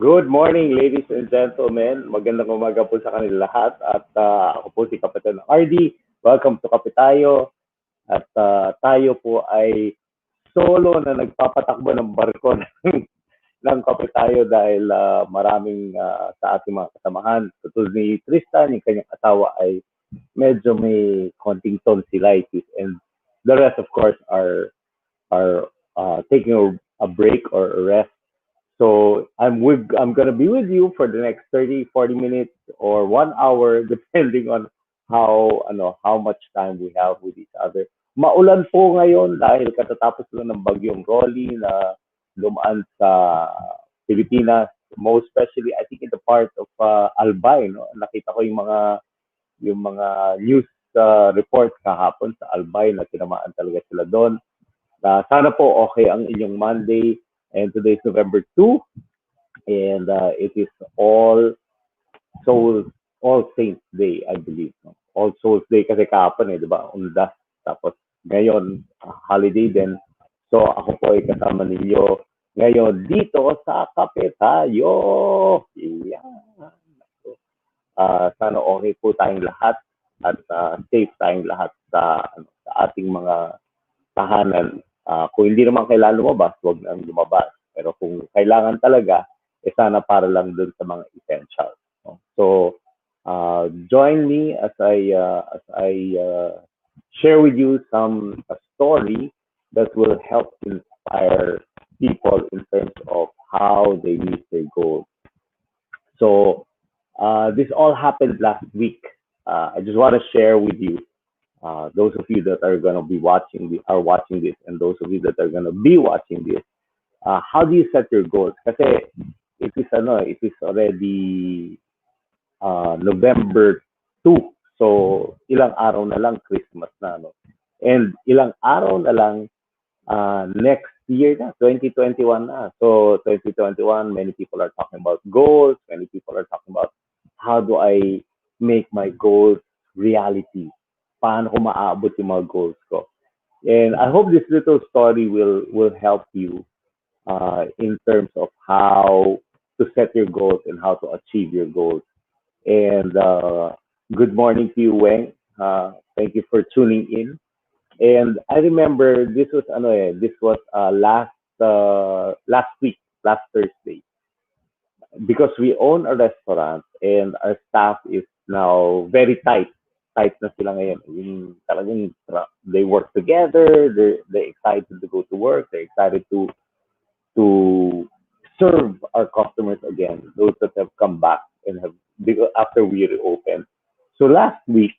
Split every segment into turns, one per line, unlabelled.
Good morning, ladies and gentlemen. Magandang umaga po sa kanila lahat. At ako po si Kapitan RD. Welcome to Kape Tayo. At tayo po ay solo na nagpapatakbo ng barko ng Kape Tayo dahil maraming sa ating mga kasamahan. Tulad ni Tristan, yung kanyang asawa ay medyo may konting tonsillitis. And the rest, of course, are taking a break or a rest. So I'm gonna be with you for the next 30, 40 minutes or 1 hour, depending on how much time we have with each other. Maulan po ngayon dahil katatapos lang ng bagyong Rolly na lumaan sa Pilipinas, most especially I think in the part of Albay, no? Nakita ko yung mga news reports kahapon sa Albay na tinamaan talaga sila doon. Sana po okay ang inyong Monday. And today is November 2, and it is Souls, All Saints Day, I believe. No? All Souls Day kasi kahapon di ba? Undas. Tapos ngayon, holiday din. So ako po ay kasama ninyo ngayon dito sa Kape Tayo. Yeah. So, sana okay po tayong lahat at safe tayong lahat sa ating mga tahanan. Kung hindi naman kailangan lumabas, huwag nang lumabas. Pero kung kailangan talaga, sana para lang dun sa mga essentials. No? So, join me as I share with you a story that will help inspire people in terms of how they meet their goals. So, this all happened last week. I just want to share with you those of you that are going to be watching this, and those of you that are going to be watching this, how do you set your goals? Kasi it is already November 2. So ilang araw na lang Christmas na, no? And ilang araw na lang next year na, 2021 na. So 2021, many people are talking about goals. Many people are talking about how do I make my goals reality? Paano ko maaabot yung mga goals ko? And I hope this little story will help you in terms of how to set your goals and how to achieve your goals. And good morning to you, Weng. Thank you for tuning in. And I remember this was last week, last Thursday, because we own a restaurant and our staff is now very tight. Tight na sila ngayon. Yung talagang they work together, they're excited to go to work, they're excited to serve our customers again, those that have come back and have after we reopened. So last week,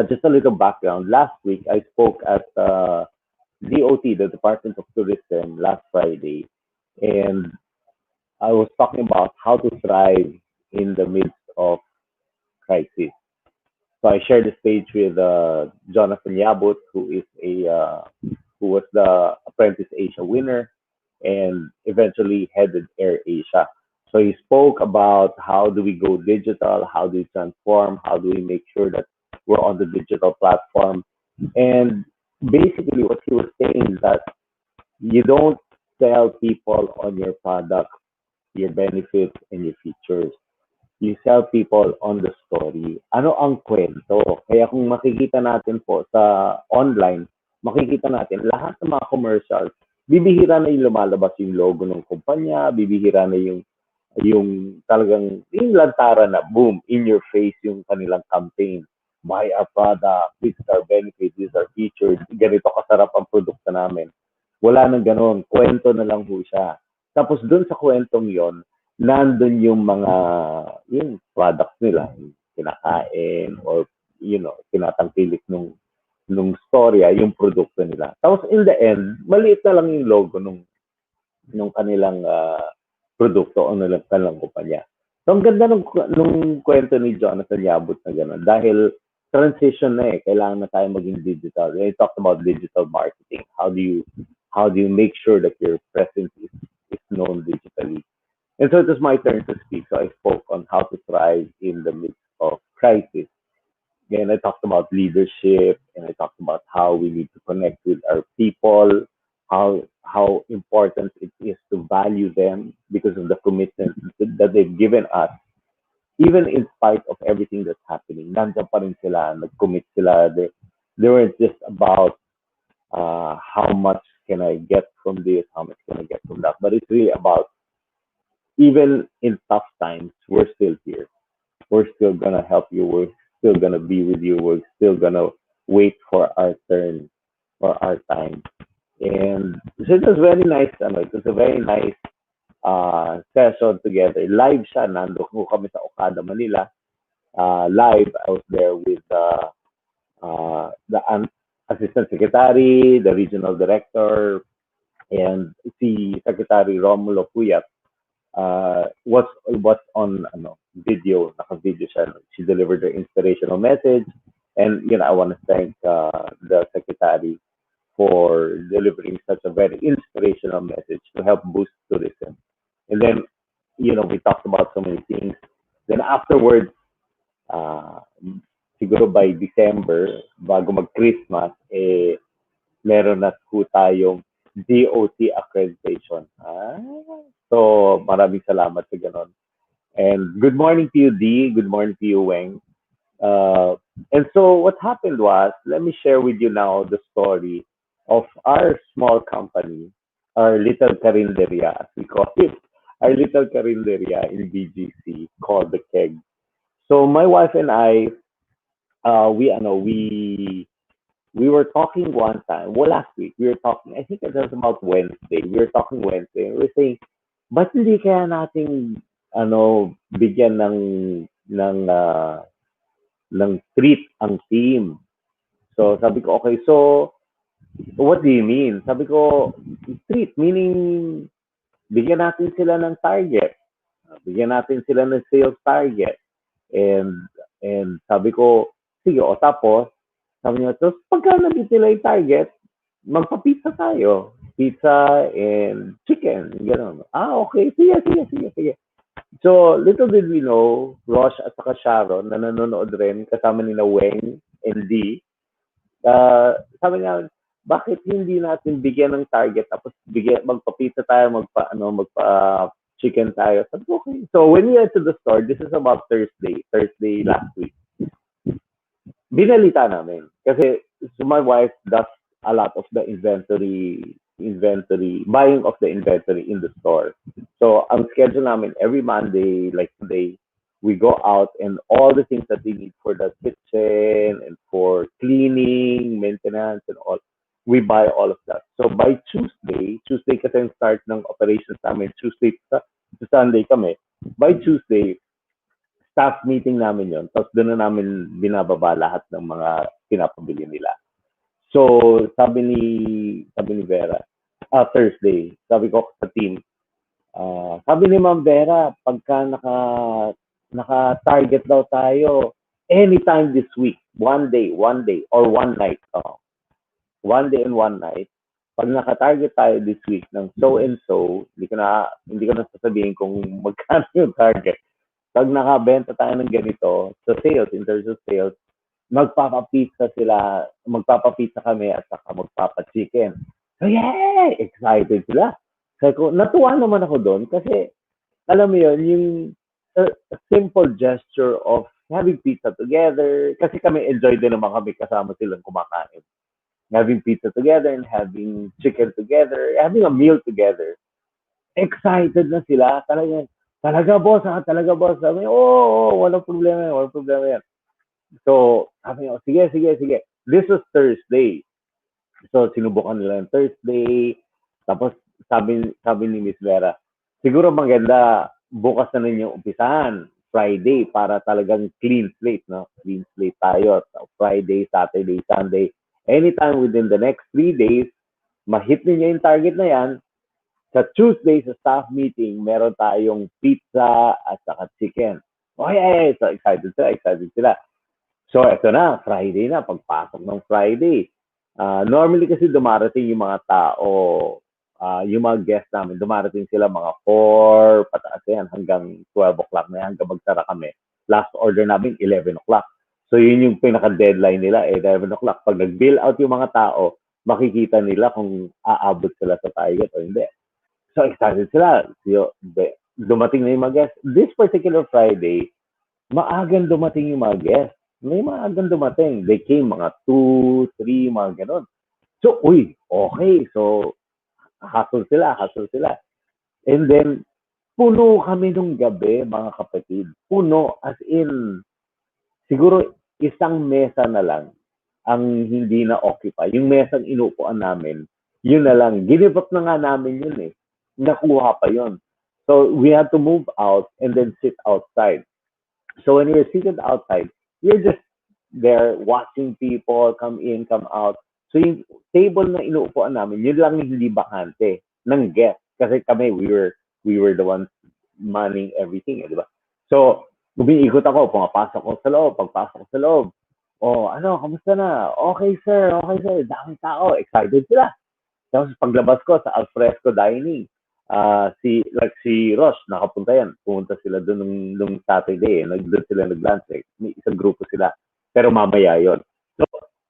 just a little background. Last week, I spoke at DOT, the Department of Tourism, last Friday, and I was talking about how to thrive in the midst of crisis. So I shared the stage with Jonathan Yabut, who was the Apprentice Asia winner and eventually headed Air Asia. So he spoke about how do we go digital, how do we transform, how do we make sure that we're on the digital platform, and basically what he was saying is that you don't sell people on your product, your benefits, and your features. You sell people on the story. Ano ang kwento? Kaya kung makikita natin po sa online, makikita natin lahat ng mga commercials, bibihira na yung lumalabas yung logo ng kumpanya, bibihira na yung talagang yung lantaran na boom, in your face yung kanilang campaign. Buy our product, this is our benefit, this is our feature, ganito kasarap ang produkto namin. Wala nang ganoon, kwento na lang po siya. Tapos dun sa kwentong yon, nandun yung products nila, yung kinakain or tinatangkilik nung storya, yung produkto nila. Tapos in the end, maliit na lang yung logo nung kanilang produkto o nilang kanilang kumpanya. So ang ganda nung kwento ni Jonathan Yabut na gano'n dahil transition na kailangan na tayo maging digital. When you talked about digital marketing, how do you make sure that your presence is known digitally? And so it was my turn to speak. So I spoke on how to thrive in the midst of crisis. And I talked about leadership and I talked about how we need to connect with our people how important it is to value them because of the commitment that they've given us. Even in spite of everything that's happening, nandiyan pa rin sila, nag-commit sila. They weren't just about how much can I get from this, how much can I get from that, but it's really about even in tough times, we're still here. We're still gonna help you. We're still gonna be with you. We're still gonna wait for our turn, for our time. And so it was very nice. It was a very nice session together. Live siya. Nando ko kami sa Okada, Manila. Live, I was there with the assistant secretary, the regional director, and si Secretary Romulo Puyat was on video, naka-video siya. She delivered her inspirational message, and I want to thank the secretary for delivering such a very inspirational message to help boost tourism. And then, we talked about so many things. Then afterwards, uh, siguro by December, bago mag-Christmas, meron na po tayong DOT accreditation. So maraming salamat sa ganon. And good morning to you, D. Good morning to you, Weng. Uh, and so what happened was, let me share with you now the story of our small company, our little carinderia, as we call it, our little carinderia in BGC called the Keg. So my wife and I, we were talking one time. Well, last week we were talking. I think it was about Wednesday. We were talking Wednesday. And we were saying, ba't hindi kaya nating bigyan ng treat ang team. So sabi ko, okay, so what do you mean? Sabi ko, treat meaning bigyan natin sila ng target. Bigyan natin sila ng sales target. And sabi ko, sige, o tapos, sabi niya, tapos pagka nabit nila yung target, magpa-pizza tayo. Pizza and chicken. Gano'n. Okay. Sige, sige, sige, sige. So, little did we know, Rosh at saka Sharon, na nanonood rin, kasama nila Weng and D, sabi nga, bakit hindi natin bigyan ng target tapos magpa-pizza tayo, magpa chicken tayo. Sabi ko, okay. So when we went to the store, this is about Thursday last week, binalita namin. Kasi so my wife does a lot of the buying of the inventory in the store. So ang schedule namin every Monday, like today, we go out and all the things that we need for the kitchen and for cleaning, maintenance and all, we buy all of that. So by Tuesday kasi yung start ng operations namin, Tuesday to Sunday kami. By Tuesday, staff meeting namin yon. Tapos doon na namin binababa lahat ng mga pinapabili nila. So, sabi ni Vera, Thursday, sabi ko sa team, sabi ni Ma'am Vera, pagka naka-target daw tayo, anytime this week, one day, or one night, one day and one night, pag naka-target tayo this week ng so and so, hindi ko na sasabihin kung magkano yung target. Pag nakabenta tayo ng ganito, sa sales, in terms of sales, magpapapizza kami at saka magpapa-chicken. So, yay! Excited sila. Sabi ko, natuwa naman ako doon kasi, alam mo yun, yung simple gesture of having pizza together, kasi kami enjoy din naman kami kasama silang kumakain. Having pizza together and having chicken together, having a meal together. Excited na sila. Talaga boss, talaga boss. Sabi niya, walang problema yan. So, sabi niya, sige, sige, sige. This was Thursday. So, sinubukan nila yung Thursday. Tapos, sabi ni Miss Vera, siguro maganda, bukas na ninyong umpisahan. Friday, para talagang clean slate, no? Clean slate tayo. So, Friday, Saturday, Sunday. Anytime within the next 3 days, ma-hit ninyo yung target na yan. Sa Tuesday, sa staff meeting, meron tayong pizza at saka chicken. Okay, so excited sila. So, eto na, Friday na, pagpasok ng Friday. Normally kasi dumarating yung mga tao, yung mga guests namin, dumarating sila mga 4, pataas yan, hanggang 12 o'clock na yan, hanggang magsara kami. Last order namin, 11 o'clock. So, yun yung pinaka-deadline nila, 11 o'clock. Pag nag-bill out yung mga tao, makikita nila kung aabot sila sa target o hindi. So excited sila. Dumating na yung mga guests. This particular Friday, maagang dumating yung mga guests. May maagang dumating. They came mga 2, 3, mga ganon. So, uy, okay. So, hustle sila. And then, puno kami nung gabi, mga kapatid. Puno, as in, siguro isang mesa na lang ang hindi na occupy. Yung mesang inuupuan namin, yun na lang. Give up na nga namin yun eh. Nakuha pa yun. So we had to move out and then sit outside. So when you're seated outside, you're just there watching people come in, come out. So yung table na inuupuan namin, yun lang yung hindi bakante ng guest. Kasi kami, we were the ones manning everything, di ba? So, umiikot ako, pumapasok ko sa loob, pagpasok ko sa loob. Oh, ano, kamusta na? Okay sir, daming tao, excited sila. Tapos paglabas ko sa alfresco dining, si Ross, nakapunta yan. Pumunta sila doon nung Saturday. Doon sila nag-lunch. May isang grupo sila. Pero mamaya yon. So,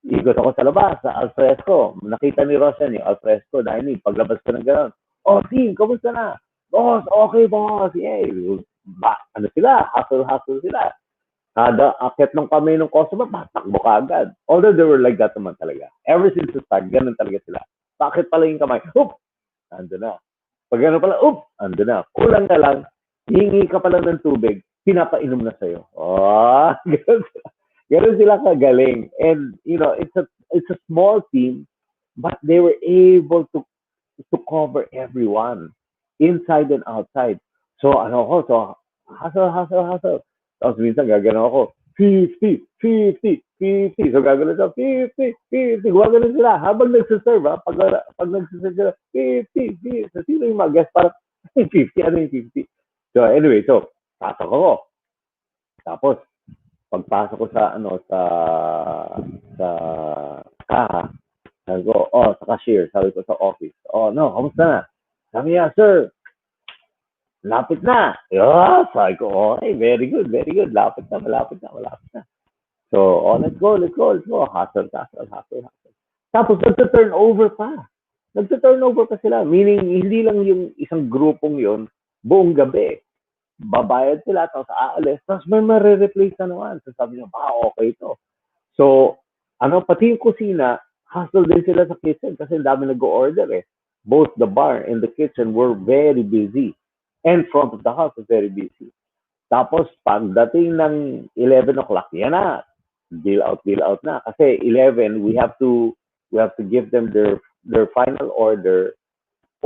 ikot ako sa labas, sa alfresco. Nakita ni Ross yan, yung alfresco dining. Paglabas ko ng gano'n. Oh, team, kamusta na? Boss, okay, boss. Yay. Ano sila? Hustle sila. Kada akit ng kamay ng customer, takbo ka agad. Although they were like that naman talaga. Ever since the start, ganun talaga sila. Bakit pala yung kamay? Oop! Ando na. Pag ano pala, ando na. Kulang na lang, hihingi ka pala ng tubig, pinapainom na sa'yo. Oh, ganun sila kagaling. And, it's a small team, but they were able to cover everyone, inside and outside. So, hustle. Tapos minsan gagano ako, 50, 50, 50. So gagano siya, 50, 50. Gumagano sila habang nagsiserve, ha? Pag nagsiserve sila, 50, 50. So sino yung mga guest? Parang 50, ano yung 50? So anyway, pasok ako. Tapos, pagpasok ko sa kaha, sabi ko, sa cashier, sabi ko sa office, no, kamusta na? Sabi niya, sir, lapit na. Sabi ko, okay, very good, very good. Malapit na. So, let's go. Hustle. Tapos, nagta-turnover pa. Nagta-turnover pa sila. Meaning, hindi lang yung isang grupong yon buong gabi. Babayad sila, tapos aalis, tapos may marireplace na naman. So, sabi niya, okay to. So, pati yung kusina, hustle din sila sa kitchen kasi dami nag-order eh. Both the bar and the kitchen were very busy. And front of the house was very busy. Tapos, pagdating ng 11 o'clock, yan na. Bill out na. Kasi 11, we have to give them their final order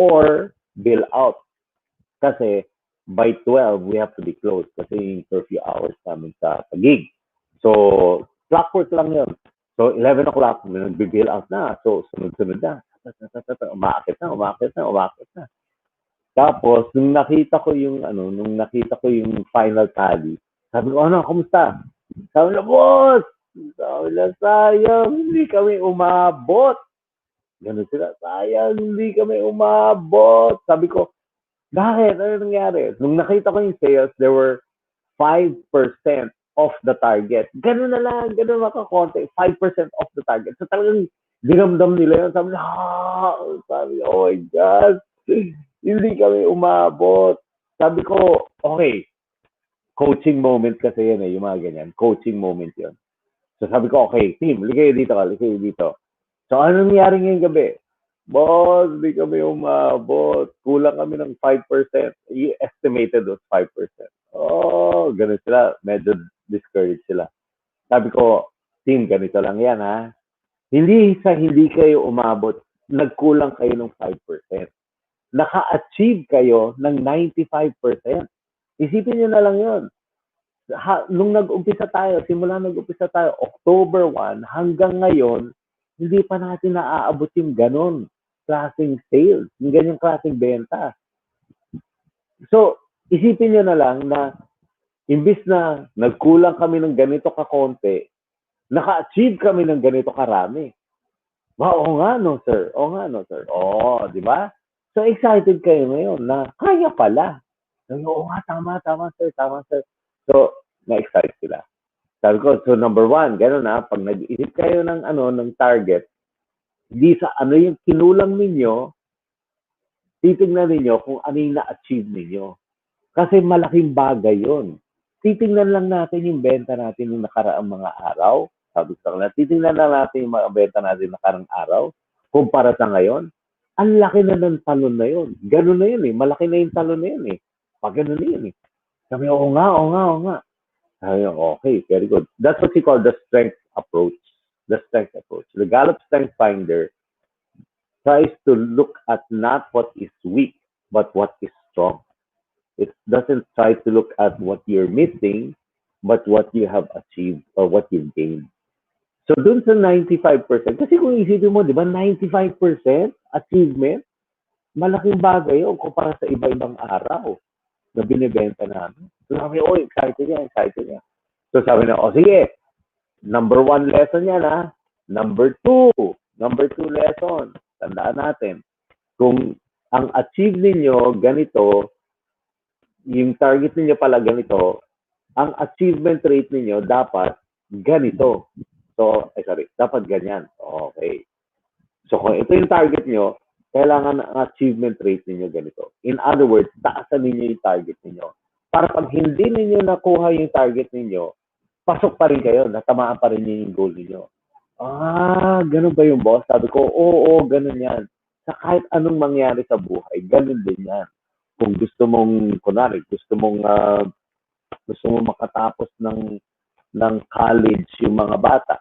or bill out. Kasi by 12, we have to be closed kasi yung curfew hours namin sa gig. So, clockwork lang yun. So, 11 o'clock, nag-bill out na. So, sunod-sunod na. Umakit na. Tapos, nung nakita ko yung final tally, sabi ko, kumusta? Sabi na, boss! Sabi na, sayang, hindi kami umabot. Ganun sila, sayang, hindi kami umabot. Sabi ko, bakit? Ano nangyari? Nung nakita ko yung sales, there were 5% of the target. Ganun na lang, ganun makakonti. 5% of the target. So talagang dinamdam nila yun. Sabi, oh my God. Hindi kami umabot. Sabi ko, okay, coaching moment kasi yan yung mga ganyan. Coaching moment yun. So sabi ko, okay, team, ligay dito. So ano nangyari ngayong gabi? Boss, hindi kami umabot. Kulang kami ng 5%. You estimated was 5%. Oh, ganun sila. Medyo discouraged sila. Sabi ko, team, ganito lang yan, ha? Hindi kayo umabot, nagkulang kayo ng 5%. Naka-achieve kayo ng 95%. Isipin nyo na lang yun. Nung simula nag-umpisa tayo, October 1, hanggang ngayon, hindi pa natin naaabot yung ganon klaseng sales, yung ganyang klaseng benta. So, isipin nyo na lang na imbis na nagkulang kami ng ganito kakonti, naka-achieve kami ng ganito karami. Oo nga no, sir. Di ba? So, excited kayo ngayon na kaya pala. Oo nga, tama, sir. So, na-excite sila. Sabi ko, so number 1, gano'n na, pag nag-isip kayo ng target, Di sa ano yung kinulang ninyo, titingnan ninyo kung ano yung na-achieve ninyo. Kasi malaking bagay yon. Titingnan lang natin yung benta natin ng nakaraang mga araw. Sabi ko lang, titingnan lang natin yung mga benta natin ng nakaraang araw kumpara sa ngayon. Ang laki na ng talon na yun. Ganun na yun eh. Malaki na yung talon na yun eh. Pag ganun na yun eh. Sabi, oo nga, oo nga, oo nga. Sabi, okay, very good. That's what you call the strength approach. The strength approach. The Gallup Strength Finder tries to look at not what is weak, but what is strong. It doesn't try to look at what you're missing, but what you have achieved or what you've gained. So dun sa 95%, kasi kung isipin mo, di ba, 95% achievement, malaking bagay yun kumpara sa iba-ibang araw na binibenta namin. So sabi, oh, excited yan, excited yan. So sabi na, oh, sige, number one lesson yan, ha? Number two lesson, tandaan natin, kung ang achieve ninyo ganito, yung target ninyo pala ganito, ang achievement rate ninyo dapat ganito. So, sorry, dapat ganyan. Okay. So, kung ito yung target nyo, kailangan ang achievement rate ninyo ganito. In other words, taasan ninyo yung target ninyo. Para pag hindi ninyo nakuha yung target ninyo, pasok pa rin kayo, natamaan pa rin yung goal ninyo. Ah, ganun ba yung boss? Sabi ko, oo, ganun yan. Sa kahit anong mangyari sa buhay, ganun din yan. Kung gusto mong, kunwari, gusto mong makatapos ng college yung mga bata,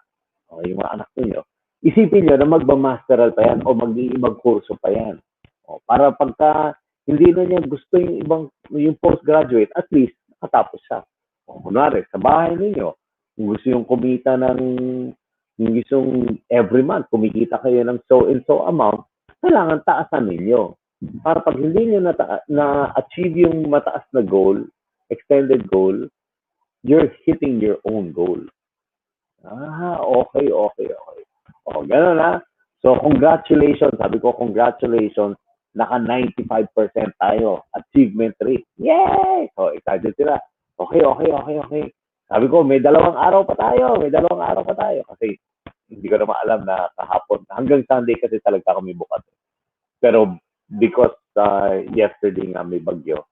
o yung mga anak niyo, isipin niyo na magmamasteral pa yan o mag-iibang kurso pa yan. O, para pagka hindi na niya gusto yung ibang yung postgraduate, at least nakatapos siya. O, kunwari, sa bahay ninyo, kung gusto yung kumita yung gustong every month, kumikita kayo ng so and so amount, kailangan taasan ninyo. Para pag hindi nyo na-achieve yung mataas na goal, extended goal, you're hitting your own goal. Ah, okay, okay, okay. O, gano'n na. So, congratulations. Sabi ko, congratulations. Naka 95% tayo. Achievement rate. Yay! So, excited sila. Okay, okay, okay, okay. Sabi ko, may dalawang araw pa tayo. May dalawang araw pa tayo. Kasi, hindi ko naman alam na kahapon. Hanggang Sunday kasi talaga kami bukas. Pero, because yesterday nga may bagyo,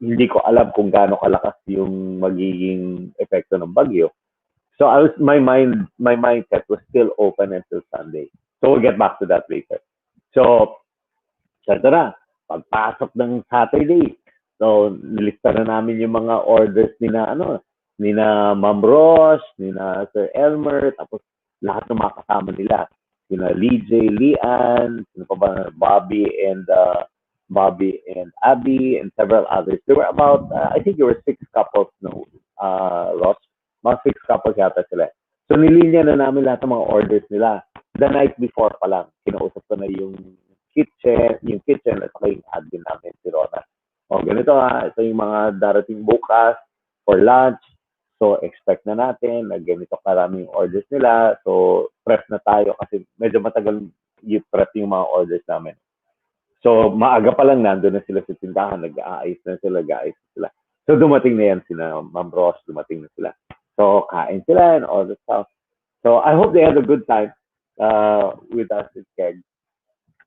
hindi ko alam kung gaano kalakas yung magiging epekto ng bagyo. So my mindset was still open until Sunday. So we'll get back to that later. So, ito na, pagpasok ng Saturday, so nilista na namin yung mga orders ni na Ma'am Ross, ni na Sir Elmer, tapos lahat ng mga kasama nila. Sina Lee J, Lian, sino pa ba, Bobby and Abby and several others. There were about, I think there were 6 couples, no, Ross. Mga 6 couples yata sila. So, nilinya na namin lahat ng mga orders nila. The night before pa lang, kinausap ko na yung kitchen at saka yung admin namin, si Rona. O, ganito ha, ito yung mga darating bukas for lunch. So, expect na natin na ganito karaming orders nila. So, prep na tayo kasi medyo matagal yung prep yung mga orders namin. So, maaga pa lang nandun na sila sa tindahan, nag-aayos na sila. So, dumating na yan sina Ma'am Ross, dumating na sila. So, kain sila and all the stuff. So, I hope they had a good time with us in Keg.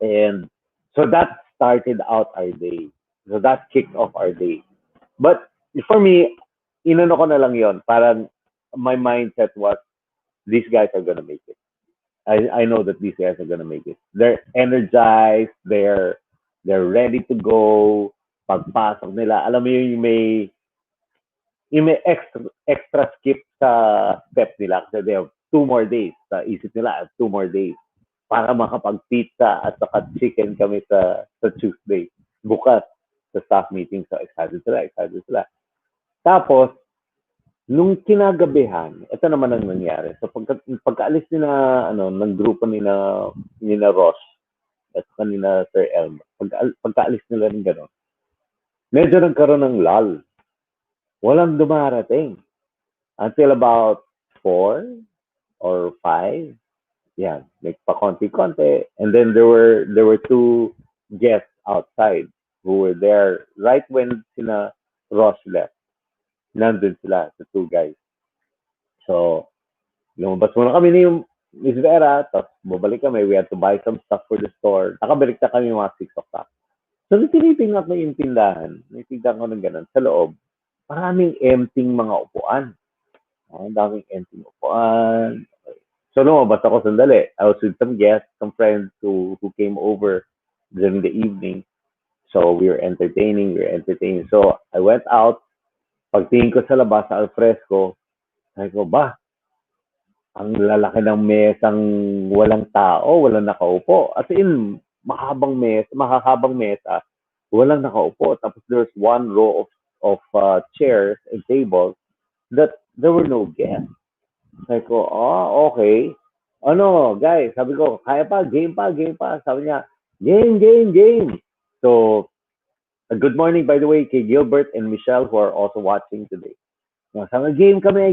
And so that started out our day. So that kicked off our day. But for me, inano ko na lang yon. Parang my mindset was, these guys are gonna make it. I know that these guys are gonna make it. They're energized. They're ready to go. Pagpasok nila, alam mo yung may extra skip sa step nila kasi they have 2 more days. Sa isip nila, I have 2 more days para makapag-pizza at saka chicken kami sa Tuesday. Bukas sa staff meeting. So, excited sila. Tapos, nung kinagabihan, ito naman ang nangyari. So, pagkaalis ng grupo ni na Ross at kanina Sir Elmer, pagkaalis nila ng gano'n, medyo nagkaroon ng lull. Walang dumarating. Until about 4 or 5. Yeah, like pakonti-konti. And then there were 2 guests outside who were there right when sina Ross left. Nandun sila, the 2 guys. So, lumabas muna kami Miss Vera, tapos bumalik kami, we had to buy some stuff for the store. Nakabalik na kami mga 6 o'clock. So, tinitingnan ko yung tindahan. Tinitingnan ko ng ganun. Sa loob, maraming empting mga upuan. Ang daming empting upuan. So, lumabas ako sandali. I was with some guests, some friends who came over during the evening. So, we were entertaining. So, I went out. Pagtingin ko sa labas, sa alfresco, sabi ko, ba, ang lalaki ng mesang walang tao, walang nakaupo. As in, makahabang mesa, walang nakaupo. Tapos there's one row of chairs and tables that there were no guests. Sabi ko, okay. Ano, guys, sabi ko, kaya pa, game pa, game pa. Sabi niya, game, game, game. So, good morning, by the way, kay Gilbert and Michelle who are also watching today. Sabi, game kami,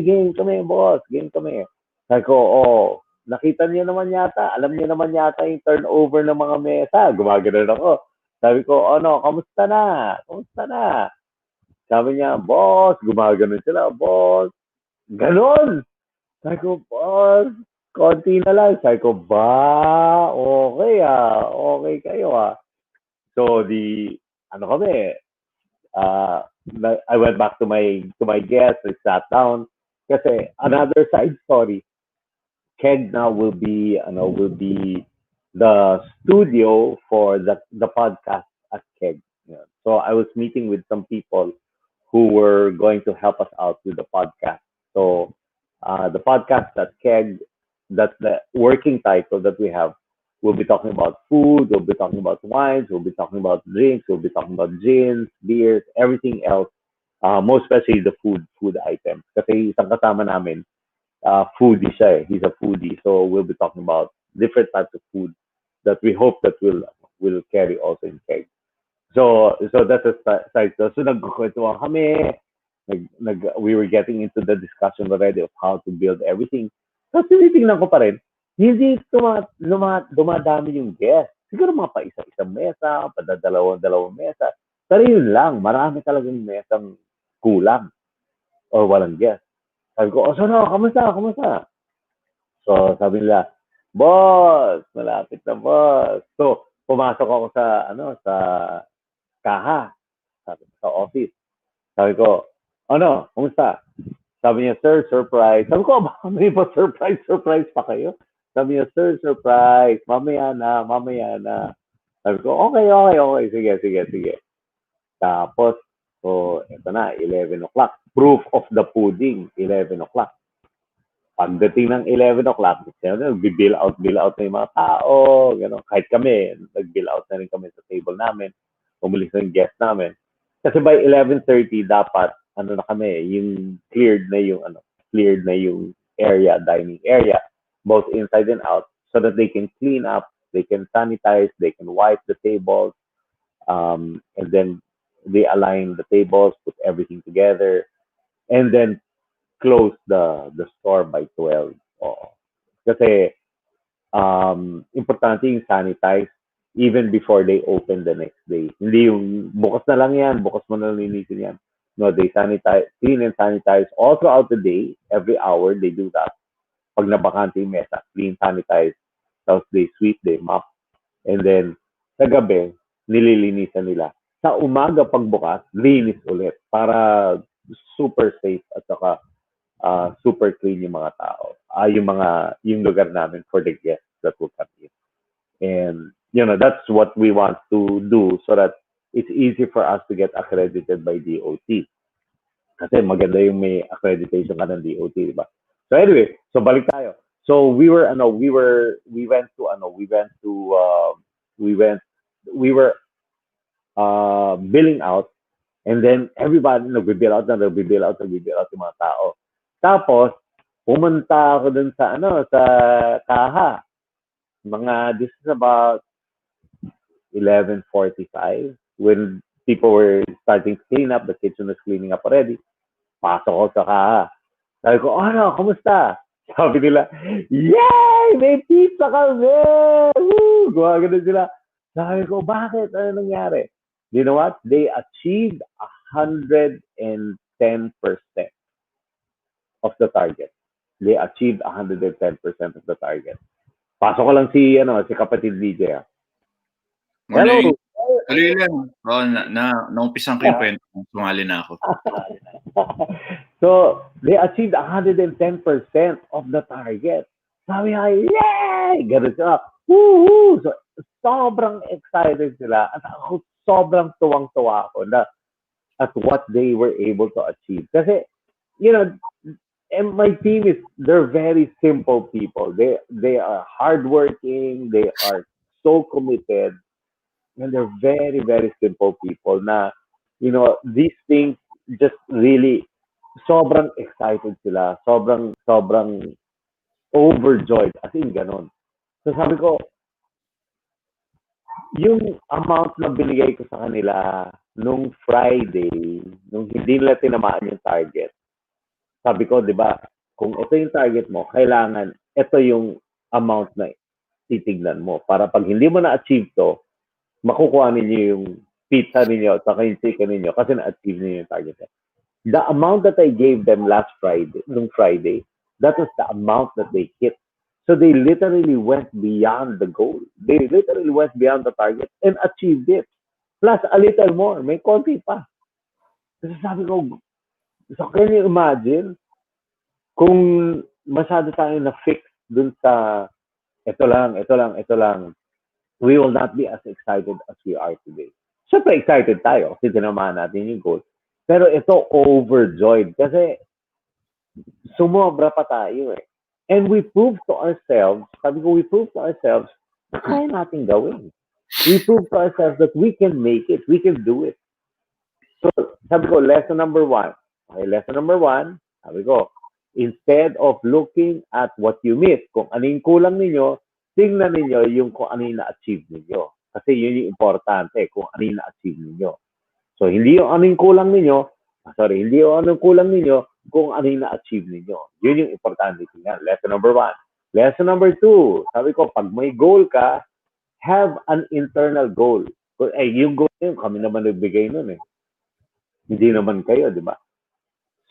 boss, game kami. Sabi ko, nakita niyo naman yata, alam niyo naman yata yung turnover ng mga mesa. Gumagano'n ako. Sabi ko, ano, kamusta na? Kamusta na? Sabi niya, boss, gumagano'n sila, boss. Ganon! Sabi ko, boss, konti na lang. Sabi ko, ba, okay okay kayo So, ano kami, uh, I went back to my guest, I sat down. Kasi another side story, Keg now will be the studio for the podcast at Keg. Yeah. So I was meeting with some people who were going to help us out with the podcast. So the podcast at Keg, that's the working title that we have. We'll be talking about food, we'll be talking about wines, we'll be talking about drinks, we'll be talking about gins, beers, everything else. Most especially the food items. Kasi isang kasama namin, foodie siya eh. He's a foodie. So we'll be talking about different types of food that we hope that will carry also in Keg. So that's a side. So nagkukwentuhan kami. We were getting into the discussion already of how to build everything. Tapos tinitingnan ko pa rin, hindi dumadami yung guest. Siguro mga pa isa-isang mesa, padadalawang mesa. Pero yun lang, marami talagang mesang kulang or walang guest. Sabi ko, so no, kamusta, kamusta? So sabi nila, boss, malapit na boss. So pumasok ako sa kaha, sa office. Sabi ko, ano, kumusta? Sabi niya, sir, surprise. Sabi ko, baka may pa surprise pa kayo? Sabi niya, sir, surprise. Mamaya na, mamaya na. Sabi ko, okay. Sige, sige, sige. Tapos, so, ito na, 11 o'clock. Proof of the pudding, 11 o'clock. Pagdating ng 11 o'clock, bill out na yung mga tao, gano'n. Kahit kami, nag-bill out na rin kami sa table namin. Umalis na yung guest namin. Kasi by 11:30 dapat ano na kami, yung cleared na yung area, dining area, both inside and out, so that they can clean up, they can sanitize, they can wipe the tables, and then they align the tables, put everything together, and then close the store by 12. Oo. Kasi importante yung sanitize even before they open the next day. Hindi yung bukas na lang yan, bukas mo na lang linisin yan. No, they sanitize, clean and sanitize all throughout the day, every hour they do that. Pag nabakante yung mesa, clean, sanitize, tapos they sweep, they mop, and then sa gabi, nililinisan nila. Sa umaga pagbukas, linis ulit para super safe at saka super clean yung mga tao. Yung lugar namin for the guests that will come in. And, that's what we want to do so that it's easy for us to get accredited by DOT. Kasi maganda yung may accreditation ka ng DOT, di ba? So anyway, so balik tayo. So we went to, we went, we were billing out. And then everybody, nagbibill out yung mga tao. Tapos, pumunta ako dun sa kaha. This is about 11:45 when people were starting to clean up, the kitchen was cleaning up already. Pasok ako sa kaha. Sabi ko, ano, kamusta? Sabi nila, yay! May pizza kami! Woo! Gumagano sila. Sabi ko, bakit? Ano nangyari? You know what? They achieved 110% of the target. they achieved 110% of the target. Pasok ko lang si kapatid DJ.
Morning.
Hello.
Tuloy lang. Oo, naumpisan ko yung kwento. Sumali na ako.
So, they achieved 110% of the target. Sabi nga, yay! Ganun sila. Woohoo! So, sobrang excited sila. At ako, sobrang tuwang-tuwa ako at what they were able to achieve. Kasi, you know, and my team they're very simple people. They are hardworking. They are so committed. And they're very, very simple people na, these things just really, sobrang excited sila. Sobrang overjoyed. As in, ganon. So sabi ko, yung amount na binigay ko sa kanila nung Friday, nung hindi nila tinamaan yung target, sabi ko, di ba, kung ito yung target mo, kailangan, ito yung amount na titignan mo. Para pag hindi mo na-achieve to, makukuha ninyo yung pizza ninyo at saka yung chicken ninyo kasi na-achieve ninyo yung target. The amount that I gave them last Friday, nung Friday, that was the amount that they hit. So they literally went beyond the goal. They literally went beyond the target and achieved it. Plus a little more. May konti pa. Kasi sabi ko, so can you imagine kung masyado tayo na-fix dun sa ito lang, ito lang, ito lang, we will not be as excited as we are today. Siyempre excited tayo kasi tinamaan natin yung goal. Pero ito overjoyed kasi sumobra pa tayo eh. And we proved to ourselves, sabi ko, we proved to ourselves na kaya natin gawin. We proved to ourselves that we can make it, we can do it. So, sabi ko, lesson number one. Okay, lesson number one, sabi ko, instead of looking at what you missed, kung ano yung kulang ninyo, tingnan ninyo yung kung ano yung na-achieve ninyo. Kasi yun yung importante, kung ano yung na-achieve ninyo. So, hindi yung ano yung kulang ninyo, hindi yung ano yung kulang ninyo, kung ano yung na-achieve ninyo. Yun yung importante tingnan. Lesson number one. Lesson number two, sabi ko, pag may goal ka, have an internal goal. Yung goal yun, kami naman nagbigay nun eh. Hindi naman kayo, di ba?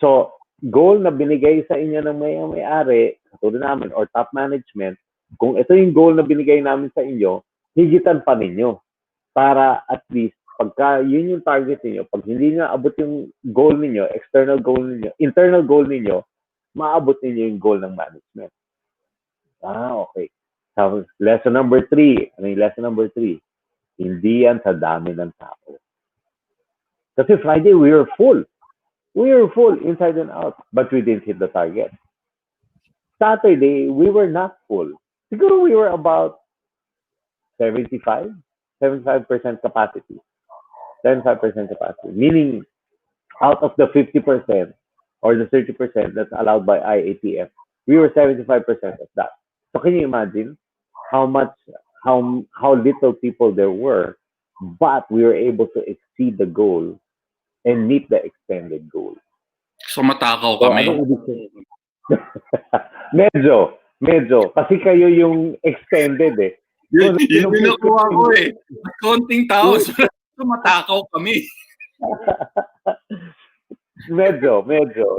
So, goal na binigay sa inyo ng may-ari, katulad namin, or top management, kung ito yung goal na binigay namin sa inyo, higitan pa ninyo. Para at least, pagka yun yung target ninyo, pag hindi na abot yung goal ninyo, external goal ninyo, internal goal ninyo, maabot ninyo yung goal ng management. Okay. So, lesson number three. Ano yung lesson number three? Hindi yan sa dami ng tao. Kasi Friday, we were full. We were full inside and out, but we didn't hit the target. Saturday, we were not full. Siguro we were about 75, 75% capacity. 75% capacity. Meaning, out of the 50% or the 30% that's allowed by IATF, we were 75% of that. So can you imagine how much, how little people there were, but we were able to exceed the goal and meet the extended goal.
So matakaw kami.
Ano ibig sabihin? medyo. Kasi kayo yung extended eh.
Yun yung nakuha ko eh. Konting tao, so matakaw kami.
medyo.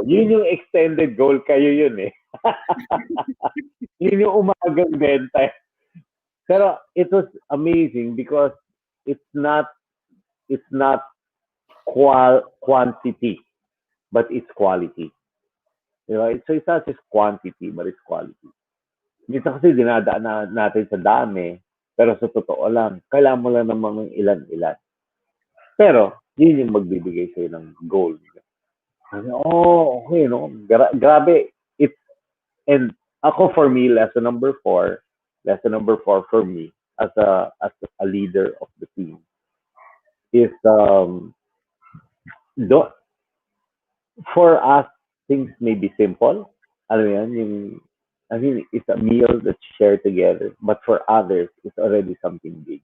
Yun yung extended goal, kayo yun eh. Yun yung umagang benta. Pero it was amazing because it's not quantity, but it's quality. So it's not just quantity, but it's quality. Minsan kasi dinadaan natin sa dami, pero sa totoo lang, kailangan mo lang naman ng ilan-ilan. Pero, yun yung magbibigay sa'yo ng goal. Okay, no? Grabe. And ako for me, lesson number four for me as a leader of the team is for us, things may be simple. Ano yan, it's a meal that's shared together. But for others, it's already something big.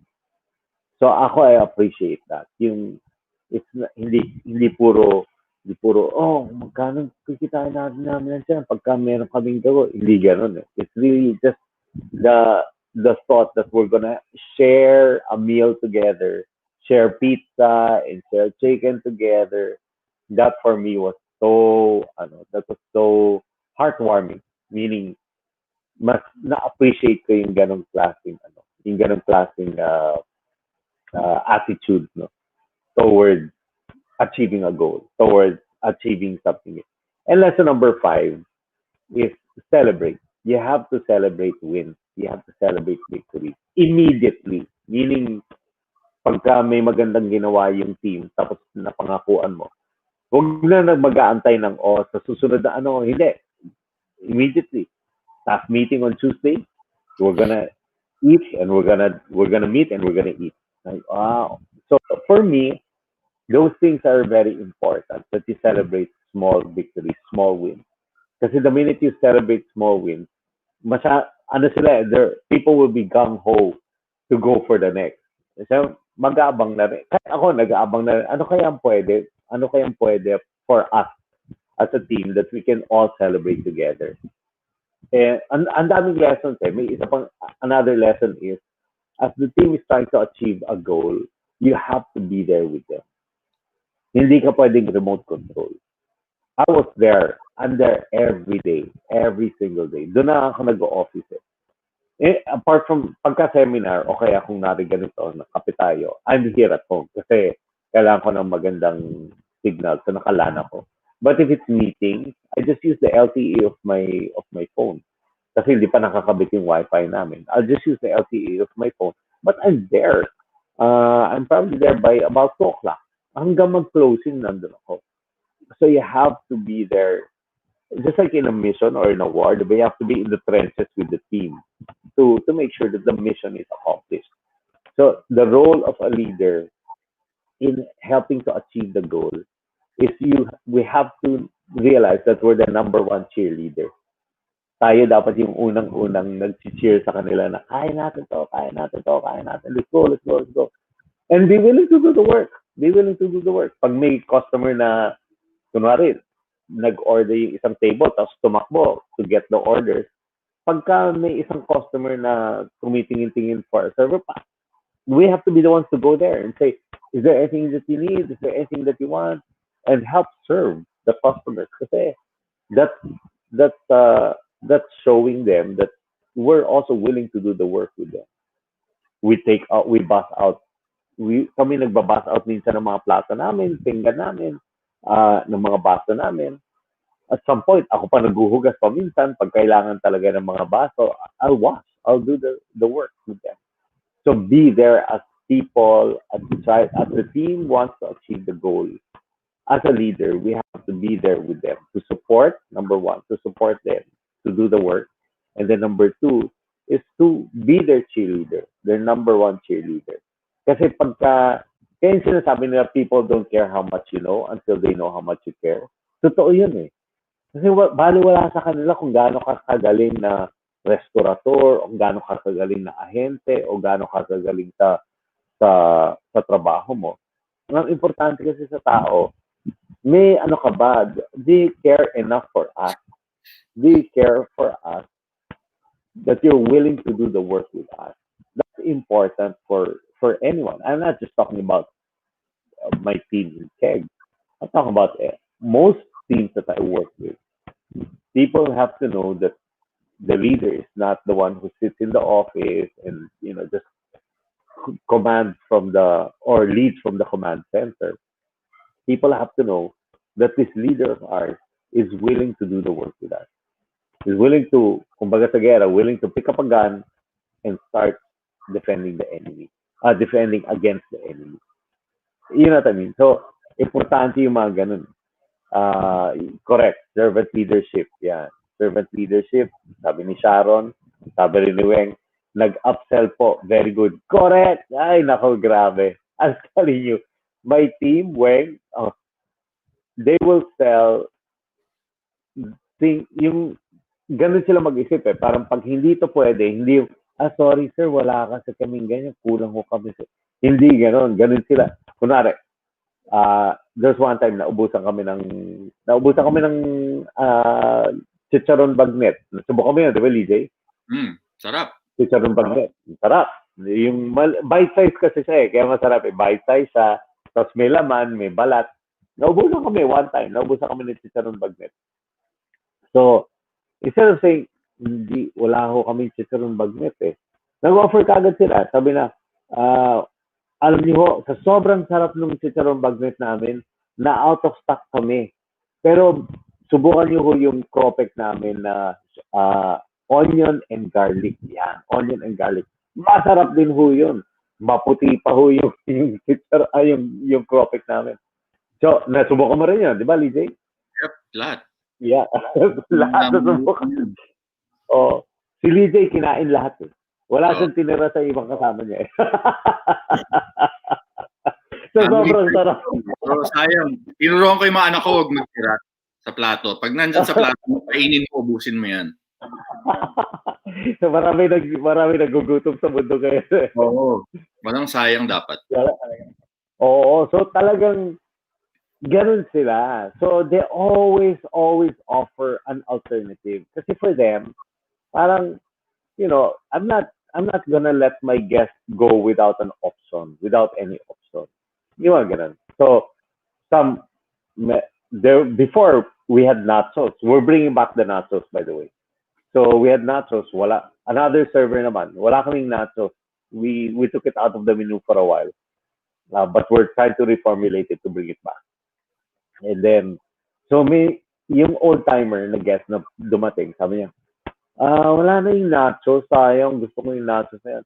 So ako, I appreciate that. Hindi puro, magkano kikitain namin yan pagka meron kaming gawa. Hindi ganun eh. It's really just the thought that we're gonna share a meal together, share pizza and share chicken together. That for me was so heartwarming. Meaning, mas na-appreciate ko yung ganong klaseng, yung ganong klaseng attitude, no, towards achieving a goal, towards achieving something. And lesson number 5 is celebrate. You have to celebrate wins. You have to celebrate victories immediately. Meaning, pagka may magandang ginawa yung team, tapos napangakuan mo, huwag na mag-aantay ng, sa susunod na hindi. Immediately. Staff meeting on Tuesday, we're gonna eat and we're gonna meet and we're gonna eat. Like, wow. So for me, those things are very important that you celebrate small victories, small wins. Because the minute you celebrate small wins, people will be gung ho to go for the next. So, mag-aabang na rin. Kahit ako, nag-aabang na rin. Ano kayang pwede for us as a team that we can all celebrate together. Ang daming lessons eh. May isa pang, another lesson is, as the team is trying to achieve a goal, you have to be there with them. Hindi ka pwedeng remote control. I was there. I'm there every day, every single day. Doon na ako nag-office eh. Apart from pagka-seminar, o kaya kung nari ganito, nakape tayo, I'm here at home kasi kailangan ko ng magandang signal so nakalana ko. But if it's meetings, I just use the LTE of my phone. Kasi hindi pa nakakabit yung wifi namin. I'll just use the LTE of my phone. But I'm there. I'm probably there by about 2 o'clock. Hanggang mag-closing, nandun ako. So you have to be there, just like in a mission or in a war, but you have to be in the trenches with the team to make sure that the mission is accomplished. So the role of a leader in helping to achieve the goal is we have to realize that we're the number one cheerleader. Tayo dapat yung unang-unang nag-cheer sa kanila na kaya natin to, kaya natin to, kaya natin. Let's go, let's go, let's go. And be willing to do the work. Be willing to do the work. Pag may customer na, kunwari, nag-order yung isang table tapos tumakbo to get the orders, pagka may isang customer na tumitingin-tingin for a server pa, we have to be the ones to go there and say, is there anything that you need? Is there anything that you want? And help serve the customers. Kasi that's, that's showing them that we're also willing to do the work with them. We bust out, kami nagbabust out minsan ng mga plato namin, pinggan namin, ng mga baso namin. At some point, ako pa naghuhugas pa minsan pag kailangan talaga ng mga baso, I'll wash. I'll do the work with them. So be there as people, as the team wants to achieve the goal. As a leader, we have to be there with them to support, number one, to support them, to do the work. And then number two is to be their cheerleader, their number one cheerleader. Kasi kaya yung sinasabi nila, people don't care how much you know until they know how much you care. Totoo yun eh. Kasi baliwala sa kanila kung gaano ka kagaling na restaurator, o gaano ka kagaling na ahente, o gaano ka kagaling sa, sa trabaho mo. Ang importante kasi sa tao, may ano ka ba, they care enough for us. They care for us that you're willing to do the work with us. That's important for anyone. I'm not just talking about my team in KEG. I'm talking about most teams that I work with. People have to know that the leader is not the one who sits in the office and just commands from the or leads from the command center. People have to know that this leader of ours is willing to do the work with us. Is willing to, kumbaga sa gera, willing to pick up a gun and start defending the enemy. Defending against the enemy. You know what I mean? So, importante yung mga ganun. Correct. Servant leadership. Yeah. Servant leadership. Sabi ni Sharon, sabi rin ni Weng, nag-upsell po. Very good. Correct. Ay, nako, grabe. I'm telling you, my team, Weng, they will sell yung ganun sila mag-isip eh. Parang pag hindi to pwede, hindi sorry sir, wala kasi kaming ganyan, kulang ko kami sir. Hindi ganun, ganun sila. Kunwari, there's one time naubusan kami ng chicharon bagnet. Nasubukan mo yun, di ba, LJ?
Sarap.
Chicharon bagnet. Sarap. Yung bite size kasi siya eh, kaya masarap eh. Bite size siya, tapos may laman, may balat. Naubusan kami one time, naubusan kami ng chicharon bagnet. So, Instead of saying, hindi, wala ho kaming chicharon bagnet eh. Nag-offer kagad sila. Sabi na, ah, alam niyo ho, sa sobrang sarap ng chicharon bagnet namin, na out of stock kami. Pero subukan niyo ho yung cropek namin na onion and garlic. Yan, onion and garlic. Masarap din ho yun. Maputi pa ho yung cropek namin. So, nasubukan mo rin yun, di ba, Lijay?
Yep, lahat.
Yeah. Lahat na subukan. Oh, si Lijay kinain lahat eh. Wala
Oo.
siyang tinira sa ibang kasama niya eh. So,
Family
sobrang
trip.
sarap.
So, sayang. Tinuruan ko yung mga anak ko huwag magtira sa plato. Pag nandyan sa plato, kainin mo, ubusin mo yan.
So, marami nagugutom sa mundo ngayon eh.
Oo. Walang sayang dapat.
Oo, so talagang ganun sila. So, they always offer an alternative. Kasi for them, parang, I'm not gonna let my guest go without an option, without any option. Yung mga ganun. So, some, there, before we had nachos. We're bringing back the nachos, by the way. So, we had nachos. Wala, another server naman. Wala kaming nachos. We took it out of the menu for a while. But we're trying to reformulate it to bring it back. And then, so yung old timer na guest na dumating, sabi niya, wala na yung nachos, sayang, gusto ko yung nachos na yan.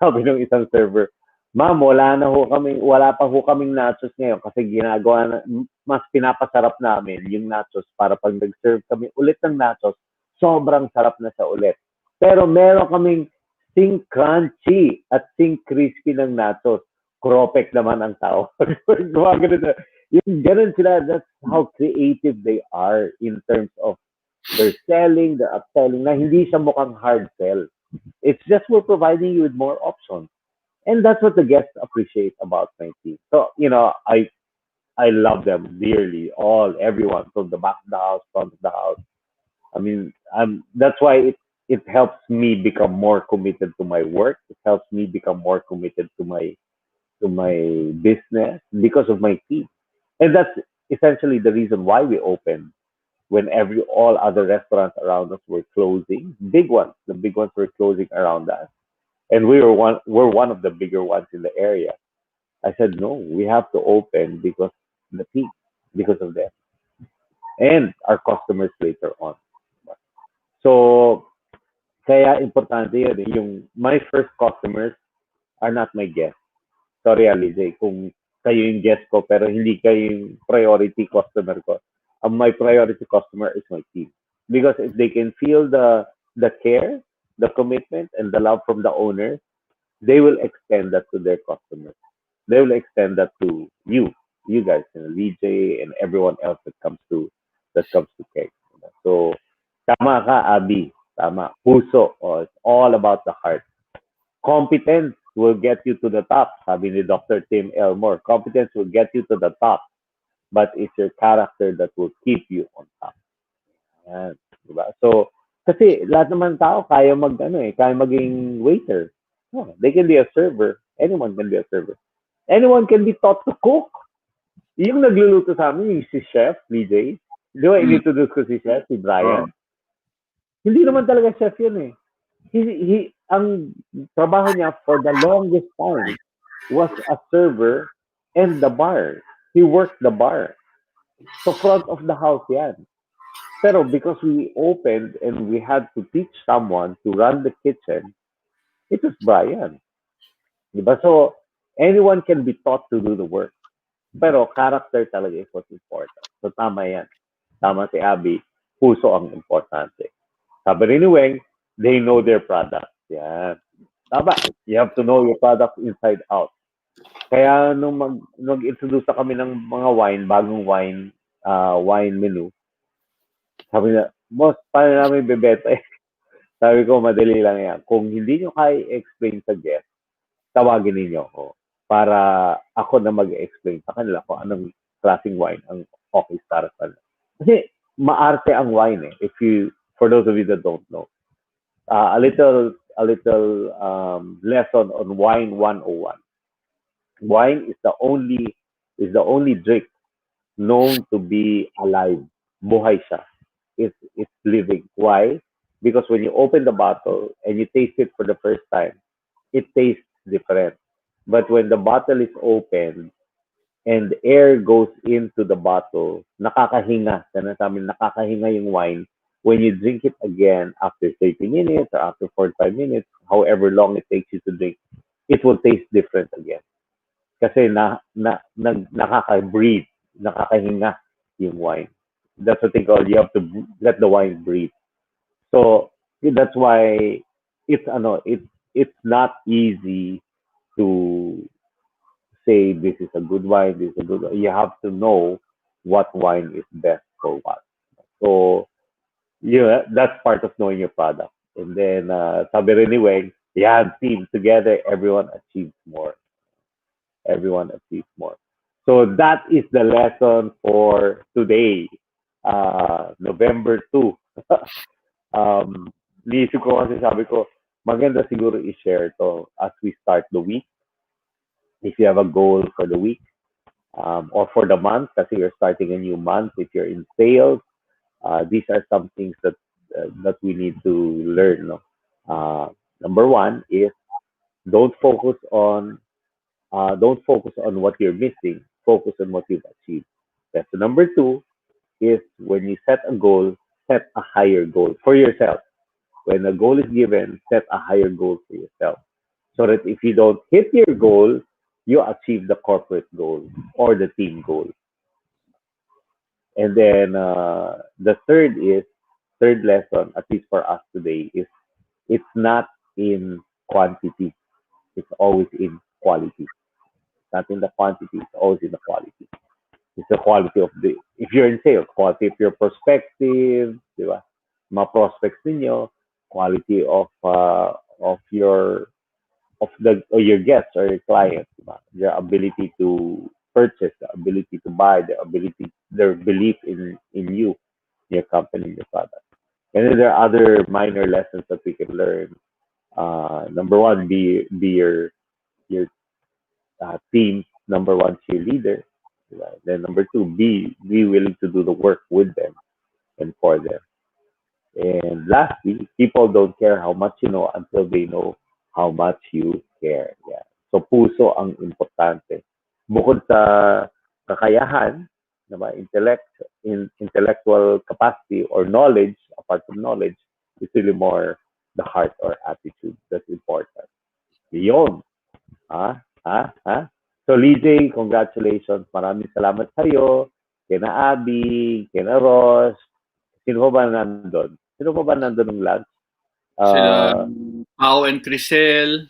Sabi ng isang server, ma'am, wala pa ho kaming nachos ngayon kasi ginagawa na, mas pinapasarap namin yung nachos para pag nag-serve kami ulit ng nachos, sobrang sarap na sa ulit. Pero meron kaming sing crunchy at sing crispy ng nachos. Cropek naman ang tao. Gumagano na. Yung ganun sila, that's how creative they are in terms of their selling, their upselling, na hindi siya mukhang hard sell. It's just we're providing you with more options. And that's what the guests appreciate about my team. So, I love them dearly, everyone, from the back of the house, front of the house. I mean, that's why it helps me become more committed to my work. It helps me become more committed to my business because of my team. And that's essentially the reason why we opened when all other restaurants around us were closing. The big ones were closing around us, and we're one of the bigger ones in the area. I said no, we have to open because the team, because of them, and our customers later on. So kaya importante yun eh. Yung my first customers are not my guests. Sorry, Alize, kung kayo yung guest ko pero hindi kayo yung priority customer ko. My priority customer is my team. Because if they can feel the care, the commitment, and the love from the owner, they will extend that to their customers. They will extend that to you guys, VJ and everyone else that comes to cake. So, tama ka, Abi. Tama. Puso. Oh, it's all about the heart. Competence will get you to the top, sabi ni Dr. Tim Elmore. Competence will get you to the top, but it's your character that will keep you on top. Yan, diba? So, kasi lahat naman tao kaya maging waiter. No, they can be a server. Anyone can be a server. Anyone can be taught to cook. Yung nagluluto sa amin, yung si Chef, DJ. Di ba,
Mm.
inintroduce ko si Chef, si
Oh.
Brian. Hindi naman talaga chef yun eh. Ang trabaho niya for the longest time was a server and the bar. He worked the bar. So front of the house yan. Pero because we opened and we had to teach someone to run the kitchen, it was Brian. Diba? So anyone can be taught to do the work. Pero character talaga is what's important. So tama yan. Tama si Abby. Puso ang importante. Sabi rin ni Weng, they know their product. Yan. Tama. You have to know your product inside out. Kaya nung nag-introduce na kami ng mga bagong wine menu, sabi niya, boss, paano namin bebenta eh? Sabi ko, madali lang yan. Kung hindi nyo kaya i-explain sa guest, tawagin ninyo ako para ako na mag-explain sa kanila kung anong klaseng wine ang okay para sa kanila. Kasi maarte ang wine eh. For those of you that don't know, a little lesson on wine 101. Wine is the only drink known to be alive. Buhay siya. it's living. Why? Because when you open the bottle and you taste it for the first time, it tastes different. But when the bottle is open and air goes into the bottle, nakakahinga. Sinasabi, nakakahinga yung wine. When you drink it again after 30 minutes or after 45 minutes, however long it takes you to drink, it will taste different again. Kasi nakaka-breathe, nakakahinga yung wine. That's what they call, you have to let the wine breathe. So that's why it's not easy to say this is a good wine, this is a good wine. You have to know what wine is best for what. So yeah, that's part of knowing your product. And then sabi rin ni Weng, yeah, team together, everyone achieves more. Everyone achieves more. So that is the lesson for today, November 2. um, Niisip ko kasi sabi ko, maganda siguro i-share to as we start the week. If you have a goal for the week, or for the month, kasi you're starting a new month, if you're in sales, these are some things that we need to learn. No? Number one is don't focus on don't focus on what you're missing. Focus on what you've achieved. That's number two is when you set a goal, set a higher goal for yourself. When a goal is given, set a higher goal for yourself. So that if you don't hit your goal, you achieve the corporate goal or the team goal. And then the third lesson, at least for us today, is it's not in quantity. It's always in quality. Not in the quantity. It's always in the quality. It's the quality of the, if you're in sales, quality of your perspective, di ba? Mga prospects ninyo, quality of your guests or your clients, di ba? Their ability to purchase, the ability to buy, their belief in you, your company, your product. And then there are other minor lessons that we can learn. Number one, be your team's number one cheerleader. Right? Then number two, be willing to do the work with them and for them. And lastly, people don't care how much you know until they know how much you care. Yeah. So puso ang importante. Bukod sa kakayahan, diba, intellectual capacity or knowledge, apart from knowledge, it's really more the heart or attitude that's important. Yun. Ha? Ha? Ha? So, Lizzie, congratulations. Maraming salamat sa iyo. Kina Abby, kina Ross. Sino pa ba nandun? Sino pa ba nandun ng lunch?
Sila
Uh,
Pao and Crisel,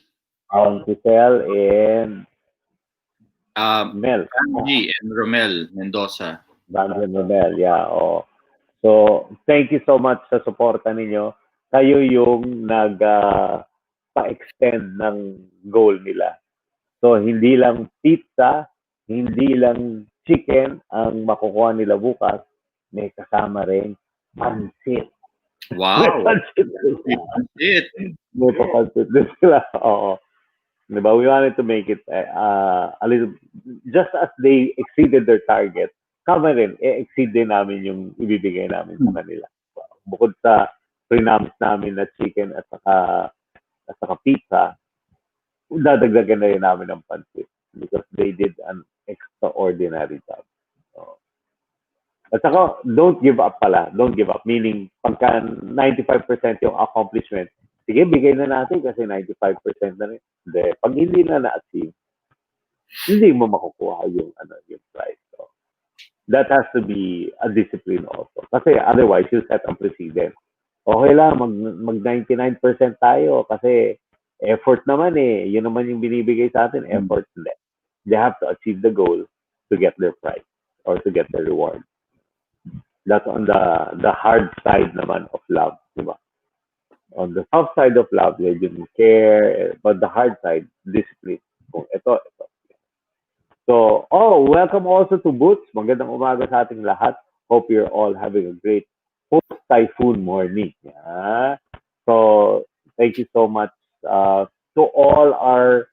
Giselle and Mel.
Angie and Romel Mendoza.
Brandon and Mel, yeah. Oh. So, thank you so much sa suporta ninyo. Kayo yung pa-extend ng goal nila. So, hindi lang pizza, hindi lang chicken ang makukuha nila bukas, may kasama rin pansit. May
Wow!
pansit
It.
May papansit din sila. Oo. Diba? We wanted to make it a little, just as they exceeded their target, kami rin, exceed din namin yung ibibigay namin sa kanila. Bukod sa pre-noms namin na chicken at saka pizza, dadagdagan na rin namin ng pansit because they did an extraordinary job. So, at saka, don't give up pala. Don't give up. Meaning, pagka 95% yung accomplishment, sige, bigay na natin kasi 95% na rin. Hindi. Pag hindi na na-achieve, hindi mo makukuha yung prize. So, that has to be a discipline also. Kasi otherwise, you set a precedent. Okay lang, mag 99% tayo kasi effort naman eh. Yun naman yung binibigay sa atin, effort. Hindi. They have to achieve the goal to get their prize or to get their reward. That's on the hard side naman of love, di ba? On the soft side of love, they didn't care, but the hard side, discipline. Kung ito. So, welcome also to Boots. Magandang umaga sa ating lahat. Hope you're all having a great post-typhoon morning. Yeah. So, thank you so much to all our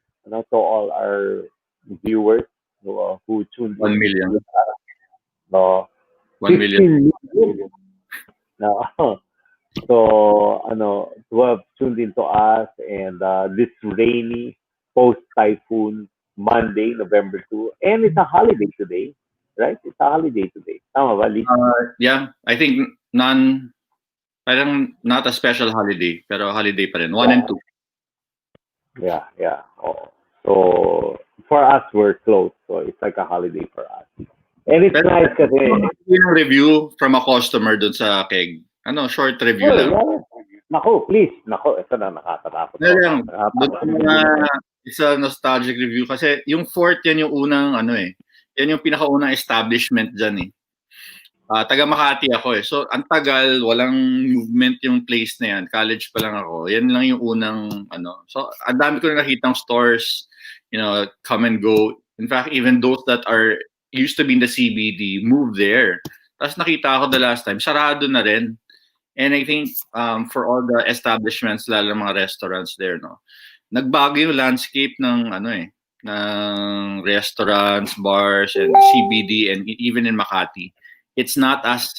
viewers who tuned
1
in.
million.
No,
1 million.
15 million. to have tuned into us and this rainy post typhoon Monday, November 2. And it's a holiday today, right? It's a holiday today. Tama ba, Lee?
Yeah, I think none, parang not a special holiday, pero holiday pa rin. One and two.
Yeah, yeah. Oh. So for us, we're close. So it's like a holiday for us. And it's
Pero
nice kasi,
yung review from a customer dun sa keg. Ano, short review
oh,
lang.
yeah. Nako, please. Nako, ito na nakakatakot
Ano
to.
lang, dun sa
Nakakatakot
mga,
na to.
it's a nostalgic review kasi yung fort yan yung unang ano eh. Yan yung pinakaunang establishment dyan eh. Taga Makati ako eh. So, ang tagal, walang movement yung place na yan. College pa lang ako. Yan lang yung unang, ano. So, ang dami ko na nakitang stores, come and go. In fact, even those that are used to be in the CBD, move there. Tapos nakita ako the last time, sarado na rin. And I think for all the establishments, lalo mga restaurants there, no, nagbago yung landscape ng ano eh, ng restaurants, bars, and CBD, and even in Makati. It's not as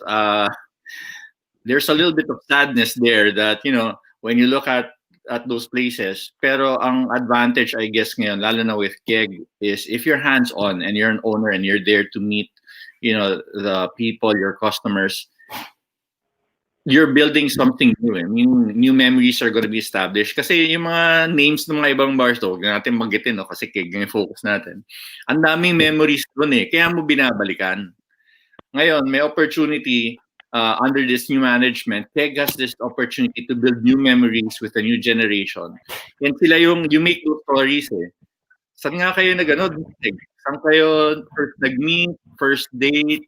there's a little bit of sadness there that when you look at those places. Pero ang advantage, I guess, ngayon, lalo na with keg, is if you're hands on and you're an owner and you're there to meet the people, your customers, you're building something new. I mean, new memories are going to be established. Kasi yung mga names ng mga ibang bars, huwag na natin magitin, no? Kasi keg yung focus natin. Ang daming memories doon eh. Kaya mo binabalikan. Ngayon, may opportunity under this new management. Keg has this opportunity to build new memories with a new generation. And sila you make those stories eh. Saan nga kayo nag-ano? Saan kayo first nag-meet, first date,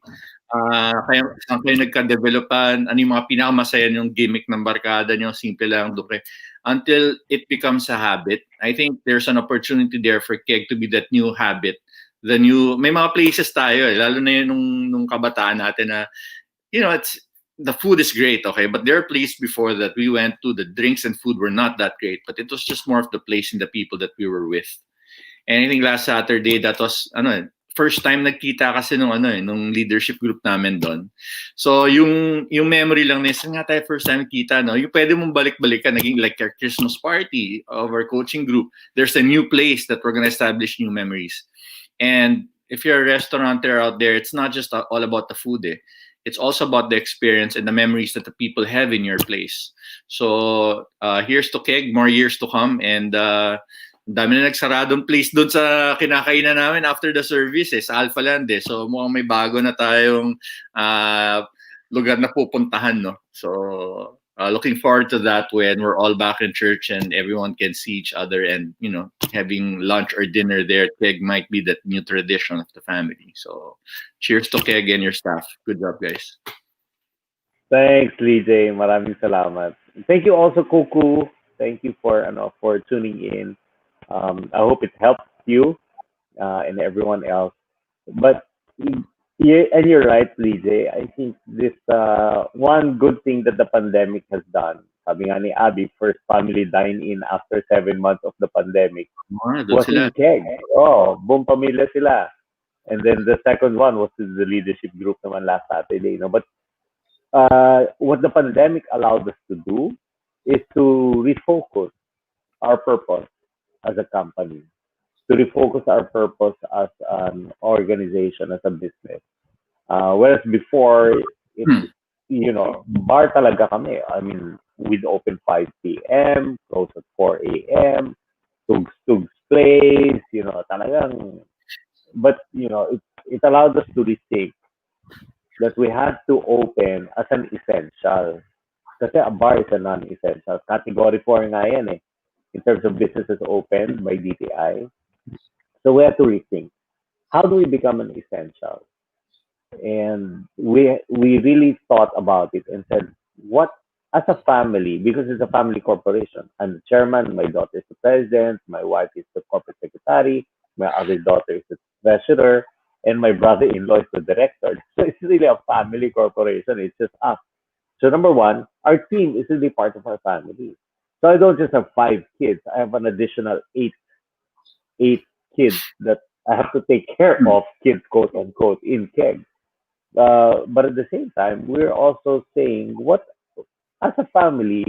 saan kayo nagka-developan, ano yung mga pinakamasaya yung gimmick ng barkada nyo, simple lang, duke. Until it becomes a habit. I think there's an opportunity there for keg to be that new habit. May mga places tayo eh, lalo na yun nung kabataan natin na, it's, the food is great, okay, but there are places before that we went to, the drinks and food were not that great, but it was just more of the place and the people that we were with. And I think last Saturday, that was, first time nagkita kasi nung leadership group namin doon. So, yung memory lang na, nga tayo first time kita, no? Yung pwede mong balik-balikan, naging like our Christmas party of our coaching group. There's a new place that we're gonna establish new memories. And if you're a restaurateur out there, it's not just all about the food, eh. It's also about the experience and the memories that the people have in your place. So, here's to keg, more years to come, and ang dami na nagsaradong place doon sa kinakainan namin after the service sa Alpha Land eh. So mukhang may bago na tayong lugar na pupuntahan, no? So looking forward to that when we're all back in church and everyone can see each other and having lunch or dinner there. Keg might be that new tradition of the family. So cheers to Keg and your staff. Good job, guys.
Thanks, Lee J. Maraming salamat. Thank you also, Kuku. Thank you for tuning in. I hope it helps you and everyone else. But yeah, and you're right, Lee J. I think this one good thing that the pandemic has done. Sabi nga ni Abby, first family dine-in after 7 months of the pandemic
Doon
was
sila.
in Keg. Oh, buong pamilya sila. And then the second one was the leadership group naman last Saturday. But what the pandemic allowed us to do is to refocus our purpose as a company, to refocus our purpose as an organization, as a business. Whereas before, it's, bar talaga kami. I mean, we'd open 5 p.m., close at 4 a.m., tugs place, talagang, but, it allowed us to rethink that we had to open as an essential. Kasi a bar is a non-essential. Category 4 nga yan eh, in terms of businesses opened by DTI. So we have to rethink. How do we become an essential? And we really thought about it and said, what as a family, because it's a family corporation. I'm the chairman, my daughter is the president, my wife is the corporate secretary, my other daughter is the treasurer, and my brother-in-law is the director. So it's really a family corporation. It's just us. So number one, our team is really part of our family. So I don't just have 5 kids. I have an additional eight kids that I have to take care of, kids quote unquote, in keg. But at the same time, we're also saying what as a family,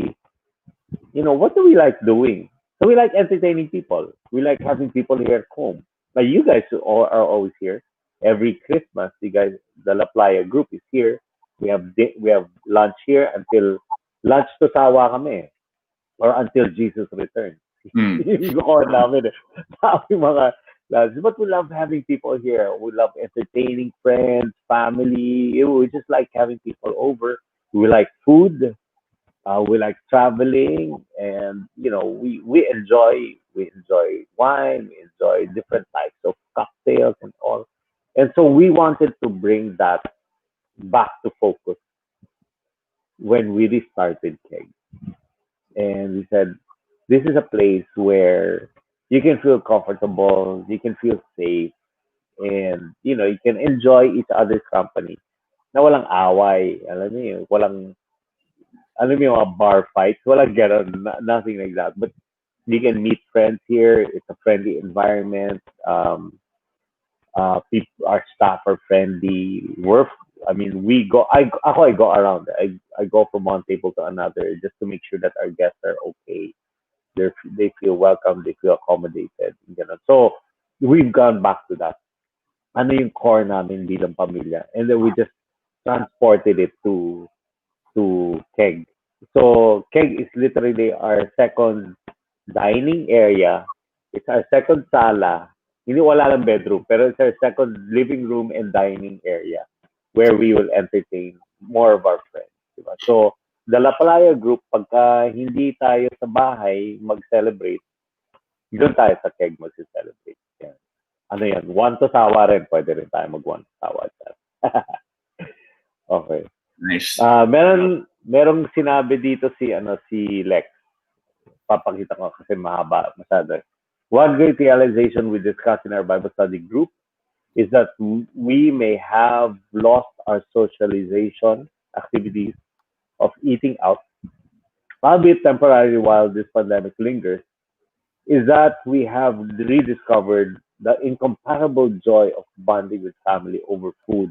what do we like doing? So we like entertaining people. We like having people here at home. Like you guys are always here. Every Christmas, you guys, the La Playa group is here. We have lunch here until lunch to sawa kami or until Jesus returns.
Mm.
Yung core namin eh. Sabi mga lads, but we love having people here. We love entertaining friends, family. We just like having people over. We like food. We like traveling, and we enjoy wine, we enjoy different types of cocktails and all. And so we wanted to bring that back to focus when we restarted Keg, and we said this is a place where you can feel comfortable, you can feel safe, and you can enjoy each other's company. Na walang away, alam niyo, alam mo yung mga bar fights, walang ganon, nothing like that. But you can meet friends here. It's a friendly environment. People, our staff are friendly. I mean, I go around. I go from one table to another just to make sure that our guests are okay. They feel welcome. They feel accommodated. So we've gone back to that. Ano yung core namin bilang pamilya, and then we just transported it to Keg. So Keg is literally our second dining area. It's our second sala. Hindi wala lang bedroom, pero it's our second living room and dining area where we will entertain more of our friends. Diba? So, the La Playa group, pagka hindi tayo sa bahay mag-celebrate, doon tayo sa Keg mag-celebrate. Yan. Ano yan? One to sawa rin. Pwede rin tayo mag-one to sawa. Okay.
Nice.
Merong sinabi dito si Lex. Papakita ko kasi mahaba masyado. One great realization we discussed in our Bible study group is that we may have lost our socialization activities of eating out, albeit temporarily while this pandemic lingers, is that we have rediscovered the incomparable joy of bonding with family over food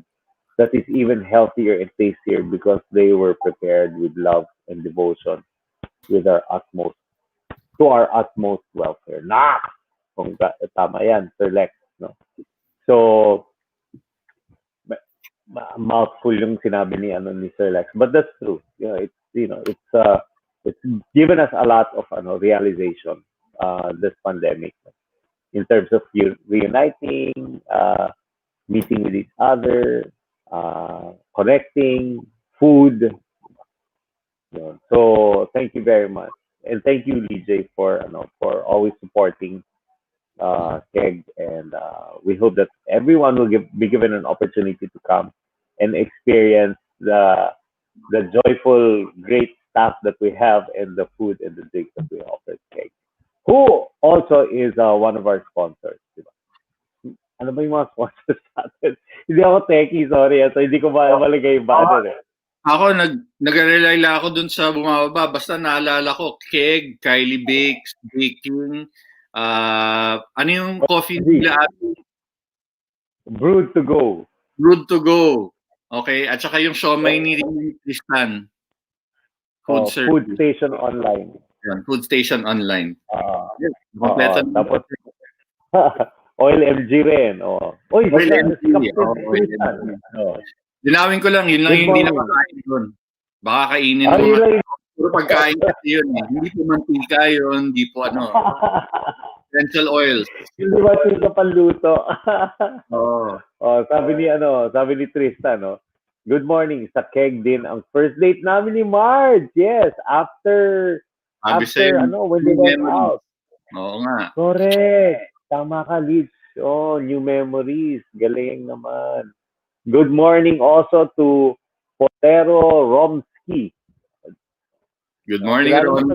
that is even healthier and tastier because they were prepared with love and devotion with our utmost to our utmost welfare. Kung tama yan, Sir Lex, no? So, mouthful yung sinabi ni Sir Lex, but that's true. It's given us a lot of realization this pandemic in terms of reuniting, meeting with each other, connecting, food. So thank you very much, and thank you, DJ, for always supporting Keg, and we hope that everyone will be given an opportunity to come and experience the joyful, great staff that we have and the food and the drinks that we offer at Keg, who also is one of our sponsors. Diba? Ano ba yung mga sponsors natin? Hindi ako techie, sorry. So hindi ko malagay yung banner eh.
Ako, nag-rely ako dun sa bumababa. Basta naalala ko, Keg, Kylie Bakes, Baking, ano yung coffee nila?
Brewed to go.
Brewed to go. Okay, at saka yung siomay ni Tristan.
Food Station Online.
Yan, Food Station Online.
Kompleto. Tapos, Oil MG rin. Oil MG.
Dinawin ko lang, yun lang yung hindi napakain doon. Baka kainin mo. Puro pagkain kasi yun eh. Hindi po mantika yun, hindi po essential oils.
Hindi ba ito panluto? Sabi ni Tristan, good morning, sa Keg din ang first date namin ni Marge. Yes, after when they went out.
Oo nga.
Correct. Tama ka, Liz. New memories. Galing naman. Good morning also to Potero Romsky.
Good morning, Ron.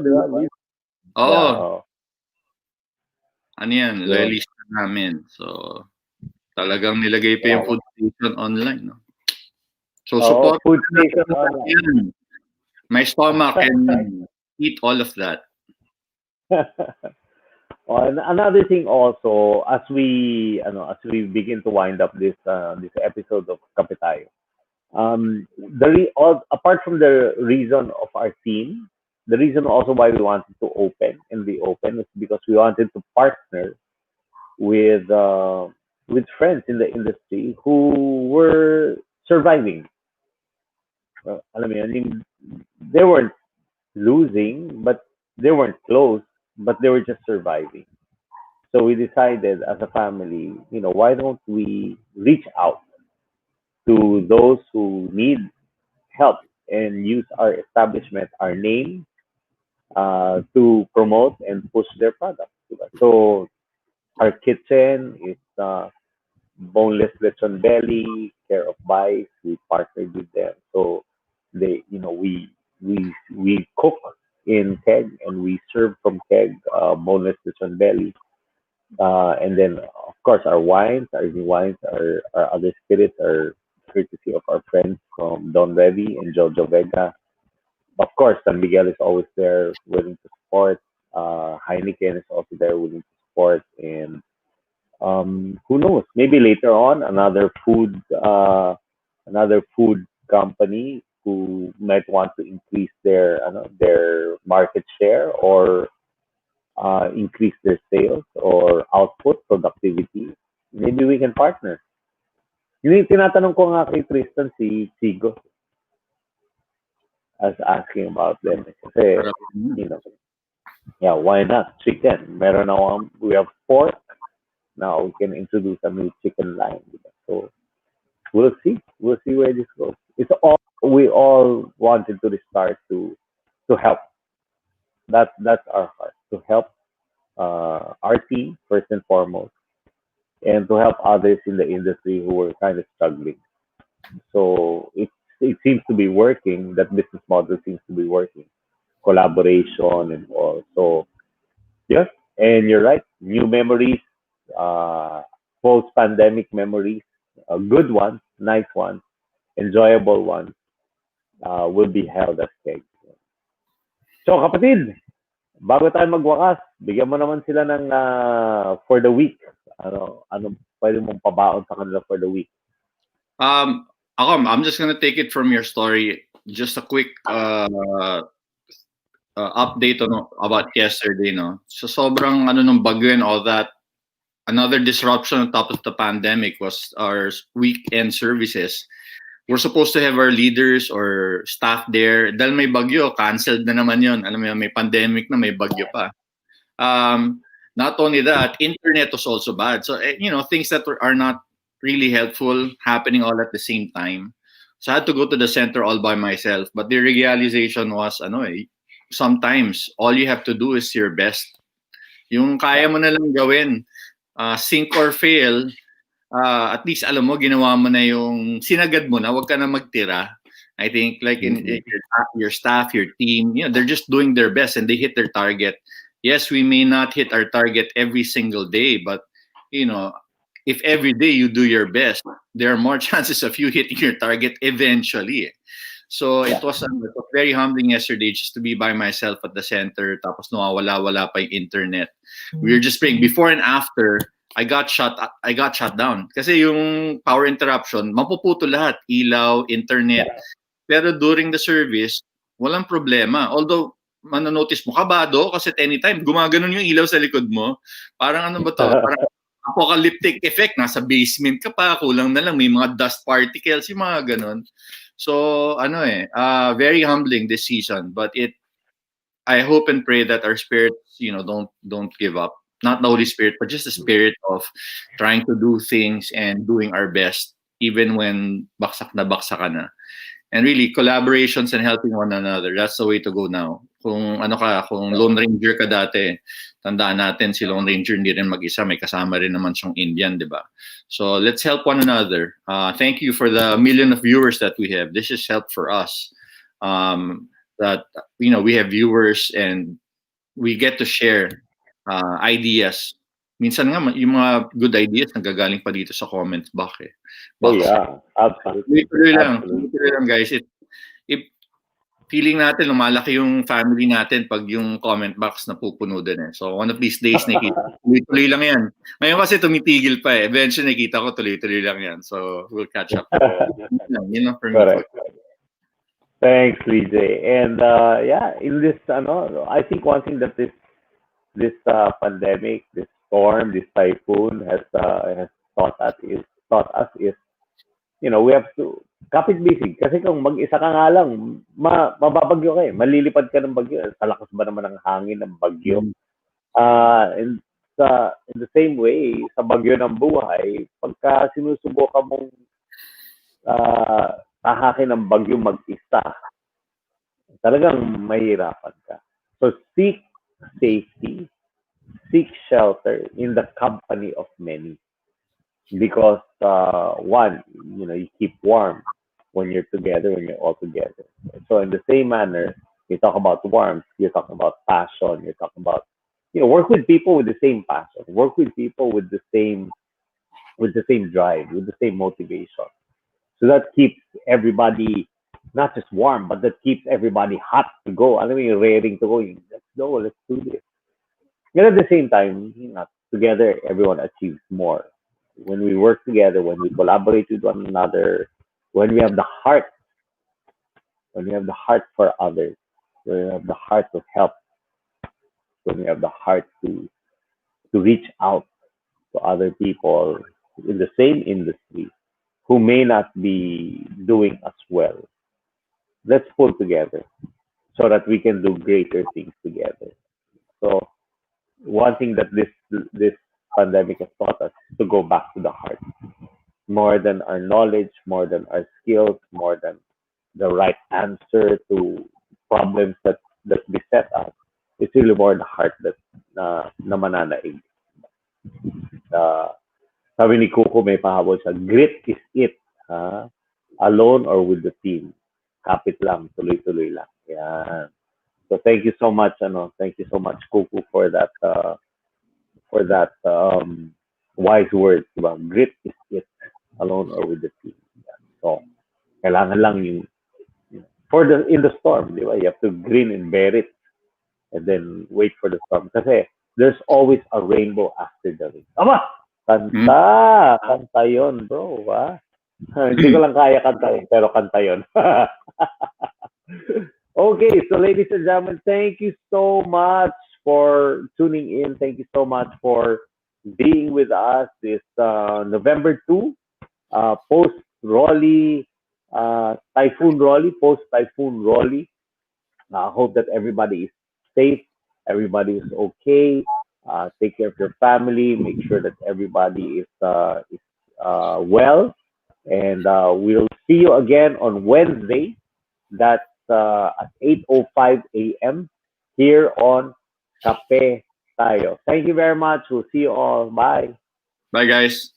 Ano yan? Loyalista namin. So, talagang nilagay pa yung Food Station Online. No? So, support
Food Station Online.
My stomach can eat all of that.
Another thing also, as we begin to wind up this episode of Kape Tayo, apart from the reason of our theme, the reason also why we wanted to open and be open is because we wanted to partner with uh, with friends in the industry who were surviving. Alam mo yun, they weren't losing, but they weren't close, but they were just surviving. So we decided as a family, why don't we reach out to those who need help and use our establishment, our name, to promote and push their products. So our kitchen is boneless lechon belly, care of Bites. We partnered with them, so we cook in keg and we serve from keg boneless lechon belly. And then, of course, our wines, our new wines, our other spirits are courtesy of our friends from Don Revy and Jojo Vega. Of course, San Miguel is always there, willing to support. Heineken is also there, willing to support. And who knows? Maybe later on, another food company who might want to increase their market share or increase their sales or output productivity. Maybe we can partner. Yung tinatanong ko nga kay Tristan si Sigo as asking about them. Kasi, you know, yeah, why not? Chicken. We have pork. Now we can introduce a new chicken line. So we'll see. We'll see where this goes. We all wanted to restart to help. That's our heart. To help our team first and foremost, and to help others in the industry who were kind of struggling. So it seems to be working. That business model seems to be working. Collaboration and all. So yeah, and you're right. New memories, uh, post-pandemic memories, good ones, nice ones, enjoyable ones, will be held as cake. So kapatid, bago tayo magwakas, bigyan mo naman sila ng for the week. Ano pwede mong pabaon sa kanila for the week?
I'm just gonna take it from your story. Just a quick update on about yesterday, no? So sobrang nung bagyo and all that. Another disruption on top of the pandemic was our weekend services. We're supposed to have our leaders or staff there. Dahil may bagyo, canceled na naman yun. Alam mo yun, may pandemic na, may bagyo pa. Not only that, internet was also bad. So, things that are not really helpful happening all at the same time. So I had to go to the center all by myself. But the realization was, sometimes all you have to do is your best. Yung kaya mo na lang gawin, sink or fail, at least alam mo, ginawa mo na yung sinagad mo na, wag ka na magtira. I think like in your staff, your team, they're just doing their best and they hit their target. Yes, we may not hit our target every single day, but if every day you do your best, there are more chances of you hitting your target eventually. So it was very humbling yesterday just to be by myself at the center. Tapos nawawala-wala pa yung internet. We were just praying before and after. I got shut down. Kasi yung power interruption, mapuputo lahat, ilaw, internet. Pero during the service, walang problema. Although manonotice mo kabado kasi at any time gumaganon yung ilaw sa likod mo. Parang ano ba to? Parang apocalyptic effect, nasa basement ka pa, kulang na lang may mga dust particles, yung mga ganon. So very humbling this season, but I hope and pray that our spirits, don't give up. Not the Holy Spirit, but just the spirit of trying to do things and doing our best, even when baksak na baksak ka na. And really, collaborations and helping one another, that's the way to go now. Kung Lone Ranger ka dati, tandaan natin si Lone Ranger hindi rin mag-isa, may kasama rin naman siyang Indian, di ba? So let's help one another. Thank you for the million of viewers that we have. This is help for us. That we have viewers and we get to share ideas. Minsan nga yung mga good ideas nanggagaling pa dito sa comment box.
Oh yeah, absolutely.
Tuloy lang guys. Feeling natin lumalaki yung family natin pag yung comment box napupuno din eh. So one of these days nakita, tuloy lang yan. Ngayon kasi tumitigil pa eh. Eventually nakita ko tuloy lang yan. So we'll catch up. For me.
Correct. Thanks, VJ. And yeah, in this, I think one thing that this pandemic, this storm, this typhoon has taught us is we have to kapit bisig. Kasi kung mag-isa ka nga lang, mababagyo ka eh. Malilipad ka ng bagyo. Sa lakas ba naman ng hangin ng bagyo?
Mm.
And in the same way, sa bagyo ng buhay, pagka sinusubukan mong tahakin ng bagyo mag-isa, talagang mahirapan ka. So seek safety, seek shelter in the company of many. Because one, you keep warm when you're together, when you're all together. So in the same manner, you talk about warmth, you talk about passion, you talk about work with people with the same passion, work with people with the same drive, with the same motivation. So that keeps everybody not just warm, but that keeps everybody hot to go. I mean, raring to go. Let's go. Let's do this. And at the same time, together, everyone achieves more. When we work together, when we collaborate with one another, when we have the heart, when we have the heart for others, when we have the heart to help, when we have the heart to reach out to other people in the same industry who may not be doing as well, let's pull together so that we can do greater things together. So one thing that this pandemic has taught us is to go back to the heart more than our knowledge, more than our skills, more than the right answer to problems that beset us. It's really more the heart that na mananaig. Uh, Sabi ni Coco may pahabol siya, grit is it. Ha? Alone or with the team. Kapit lang, tuloy-tuloy lang. Yan. So thank you so much, thank you so much, Coco, for that wise words, diba? Grit is it, alone or with the team. Yan. So, kailangan lang for the in the storm, di ba? You have to grin and bear it and then wait for the storm. Kasi there's always a rainbow after the rain. Ama!
Mm.
Kanta! Kanta yun, bro. Ha? Hindi ko lang kaya kanta pero kanta yun. Okay, so ladies and gentlemen, thank you so much for tuning in. Thank you so much for being with us this November 2, post Rolly, Typhoon Rolly, post Typhoon Rolly. I hope that everybody is safe, everybody is okay. Take care of your family. Make sure that everybody is well, and we'll see you again on Wednesday. That's at 8:05 a.m. here on Kape Tayo. Thank you very much. We'll see you all. Bye.
Bye, guys.